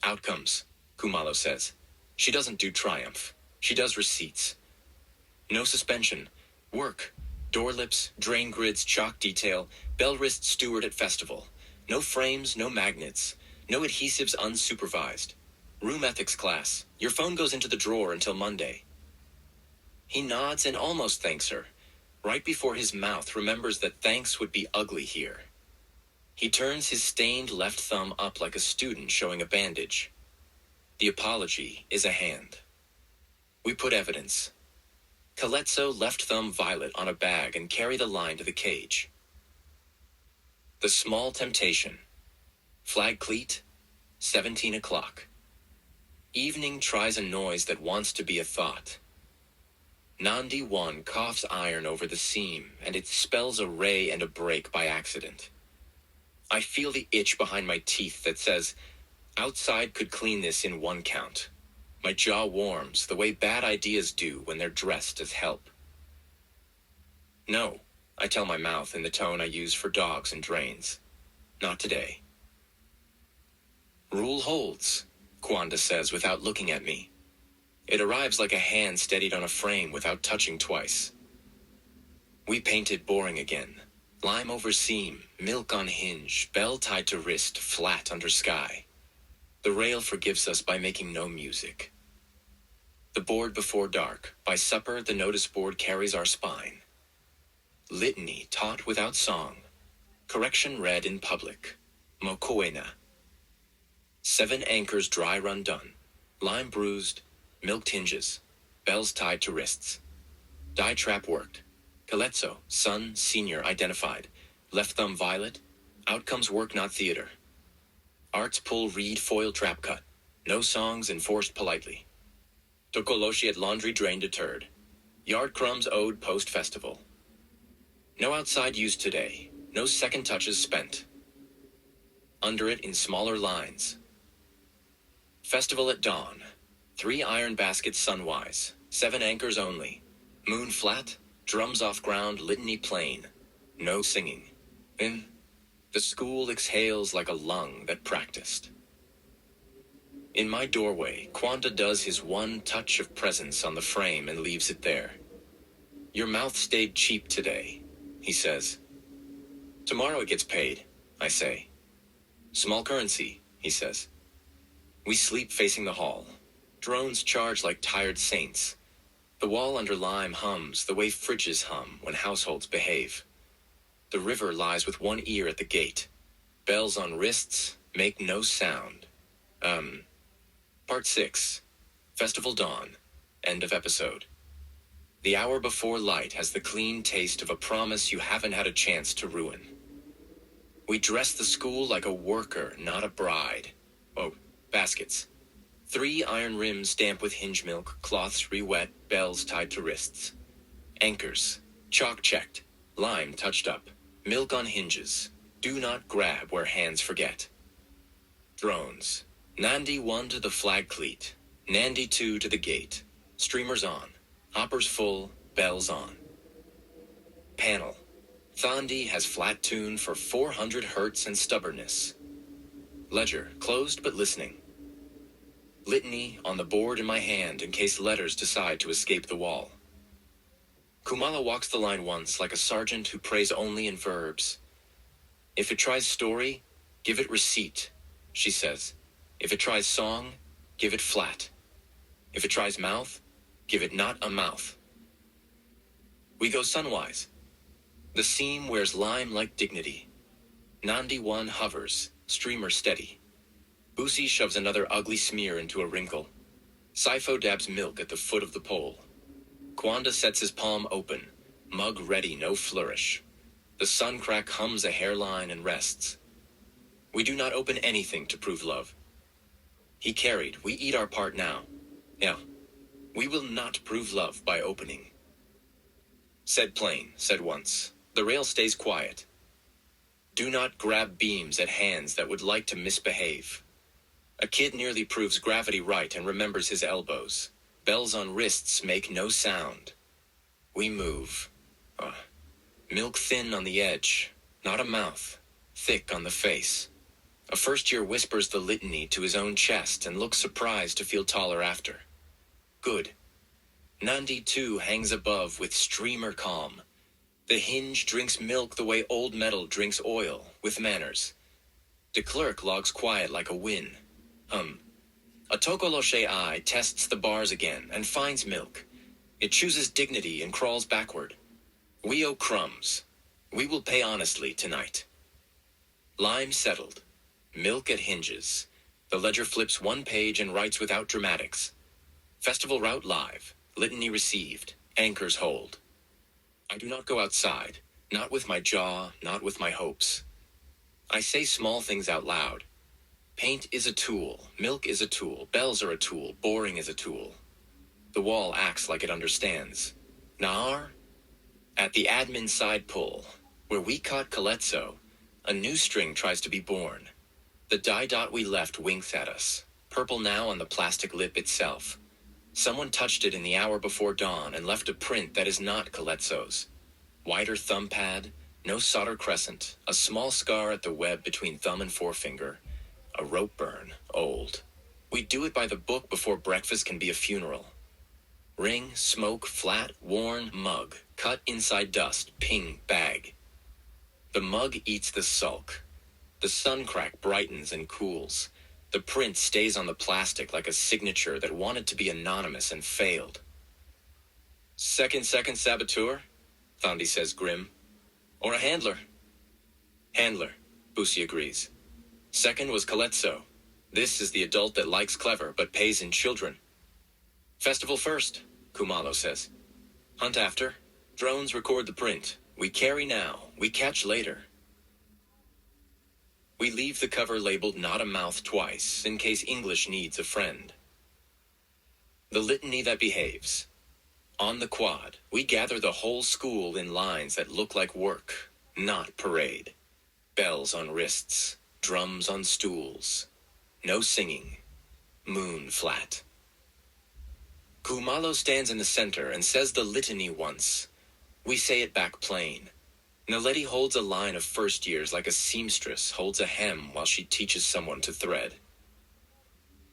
Outcomes, Khumalo says. She doesn't do triumph. She does receipts. No suspension. Work. Door lips, drain grids, chalk detail, bell wrist steward at festival. No frames, no magnets. No adhesives unsupervised. Room ethics class. Your phone goes into the drawer until Monday. He nods and almost thanks her. Right before his mouth remembers that thanks would be ugly here. He turns his stained left thumb up like a student showing a bandage. The apology is a hand. We put evidence. Calypso left thumb violet on a bag and carry the line to the cage. The small temptation. Flag cleat, 17 o'clock. Evening tries a noise that wants to be a thought. Nandi 1 coughs iron over the seam, and it spells a ray and a break by accident. I feel the itch behind my teeth that says, outside could clean this in 1 count. My jaw warms the way bad ideas do when they're dressed as help. No, I tell my mouth in the tone I use for dogs and drains. Not today. Rule holds, Kwanda says without looking at me. It arrives like a hand steadied on a frame without touching twice. We painted boring again. Lime over seam, milk on hinge, bell tied to wrist, flat under sky. The rail forgives us by making no music. The board before dark. By supper, the notice board carries our spine. Litany taught without song. Correction read in public. Mokoena. 7 anchors dry run done. Lime bruised, milked hinges, bells tied to wrists. Die trap worked. Calypso, son, senior identified. Left thumb violet. Outcomes work not theater. Arts pull reed foil trap cut. No songs enforced politely. Tokoloshi at laundry drain deterred. Yard crumbs owed post-festival. No outside used today. No second touches spent. Under it in smaller lines. Festival at dawn. 3 iron baskets sunwise. 7 anchors only. Moon flat. Drums off ground, litany plain. No singing. In the school exhales like a lung that practiced. In my doorway, Kwanda does his one touch of presence on the frame and leaves it there. Your mouth stayed cheap today, he says. Tomorrow it gets paid, I say. Small currency, he says. We sleep facing the hall. Drones charge like tired saints. The wall under Lime hums the way fridges hum when households behave. The river lies with one ear at the gate. Bells on wrists make no sound. Part 6. Festival dawn. End of episode. The hour before light has the clean taste of a promise you haven't had a chance to ruin. We dress the school like a worker, not a bride. Oh, baskets. 3 iron rims damp with hinge milk, cloths re-wet, bells tied to wrists. Anchors, chalk checked, lime touched up, milk on hinges. Do not grab where hands forget. Drones. Nandi 1 to the flag cleat, Nandi 2 to the gate. Streamers on, hoppers full, bells on. Panel. Thandi has flat tune for 400 hertz and stubbornness. Ledger, closed but listening. Litany on the board in my hand in case letters decide to escape the wall. Khumalo walks the line once like a sergeant who prays only in verbs. If it tries story, give it receipt, she says. If it tries song, give it flat. If it tries mouth, give it not a mouth. We go sunwise. The seam wears lime like dignity. Nandi 1 hovers, streamer steady. Busi shoves another ugly smear into a wrinkle. Sifo dabs milk at the foot of the pole. Kwanda sets his palm open, mug ready, no flourish. The sun crack hums a hairline and rests. We do not open anything to prove love. He carried, we eat our part now. Yeah, we will not prove love by opening. Said plain, said once, the rail stays quiet. Do not grab beams at hands that would like to misbehave. A kid nearly proves gravity right and remembers his elbows. Bells on wrists make no sound. We move. Milk thin on the edge, not a mouth, thick on the face. A first-year whispers the litany to his own chest and looks surprised to feel taller after. Good. Nandi 2 hangs above with streamer calm. The hinge drinks milk the way old metal drinks oil, with manners. De Klerk logs quiet like a win. A Tokoloshe eye tests the bars again and finds milk. It chooses dignity and crawls backward. We owe crumbs. We will pay honestly tonight. Lime settled. Milk at hinges. The ledger flips one page and writes without dramatics. Festival route live. Litany received. Anchors hold. I do not go outside. Not with my jaw, not with my hopes. I say small things out loud. Paint is a tool. Milk is a tool. Bells are a tool. Boring is a tool. The wall acts like it understands. Naar? At the admin side pull, where we caught Calypso, a new string tries to be born. The dye dot we left winks at us, purple now on the plastic lip itself. Someone touched it in the hour before dawn and left a print that is not Calypso's. Wider thumb pad, no solder crescent, a small scar at the web between thumb and forefinger. a rope burn, old. We do it by the book before breakfast can be a funeral. Ring, smoke, flat, worn, mug, cut inside dust, ping, bag. The mug eats the sulk. The sun crack brightens and cools. The print stays on the plastic like a signature that wanted to be anonymous and failed. Second saboteur? Thandi says grim. Or a handler? Handler, Busi agrees. Second was Calypso. This is the adult that likes clever but pays in children. Festival first, Khumalo says. Hunt after. Drones record the print. We carry now. We catch later. We leave the cover labeled not a mouth twice, in case English needs a friend. The litany that behaves. On the quad, we gather the whole school in lines that look like work, not parade. Bells on wrists, drums on stools. No singing. Moon flat. Khumalo stands in the center and says the litany once. We say it back plain. Naledi holds a line of first years like a seamstress holds a hem while she teaches someone to thread.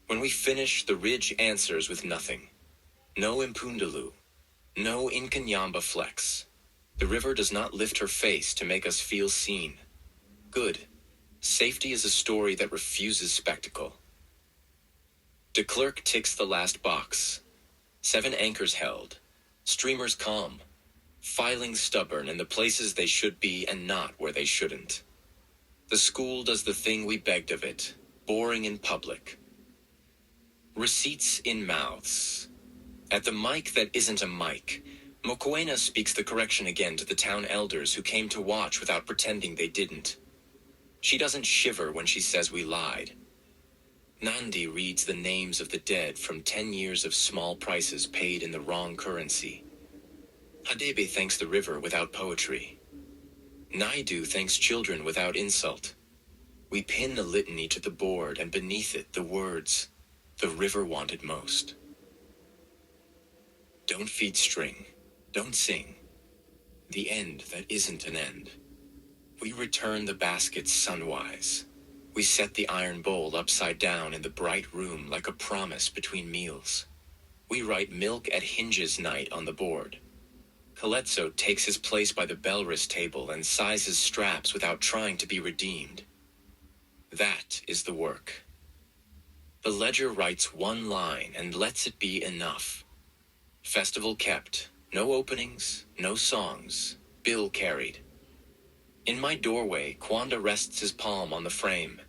When we finish, the ridge answers with nothing. No impundulu. No Inkanyamba flex. The river does not lift her face to make us feel seen. Good. Safety is a story that refuses spectacle. De Klerk ticks the last box. 7 anchors held. Streamers calm. Filings stubborn in the places they should be and not where they shouldn't. The school does the thing we begged of it, boring in public. Receipts in mouths. At the mic that isn't a mic, Mokoena speaks the correction again to the town elders who came to watch without pretending they didn't. She doesn't shiver when she says we lied. Nandi reads the names of the dead from 10 years of small prices paid in the wrong currency. Hadebe thanks the river without poetry. Naidu thanks children without insult. We pin the litany to the board and beneath it the words, the river wanted most. Don't feed string. Don't sing. The end that isn't an end. We return the baskets sunwise. We set the iron bowl upside down in the bright room like a promise between meals. We write milk at hinges night on the board. Calypso takes his place by the bellwrist table and sizes straps without trying to be redeemed. That is the work. The ledger writes one line and lets it be enough. Festival kept. No openings, no songs. Bill carried. In my doorway, Kwanda rests his palm on the frame.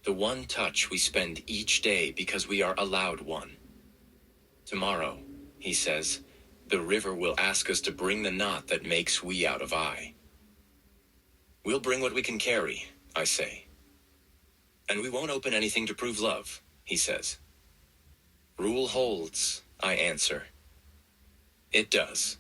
The one touch we spend each day because we are allowed one. Tomorrow, he says, the river will ask us to bring the knot that makes we out of I. We'll bring what we can carry, I say. And we won't open anything to prove love, he says. Rule holds, I answer. It does.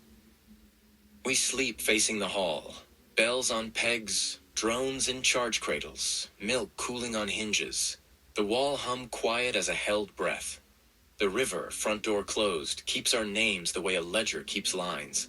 We sleep facing the hall. Bells on pegs, drones in charge cradles, milk cooling on hinges. The wall hum quiet as a held breath. The river, front door closed, keeps our names the way a ledger keeps lines.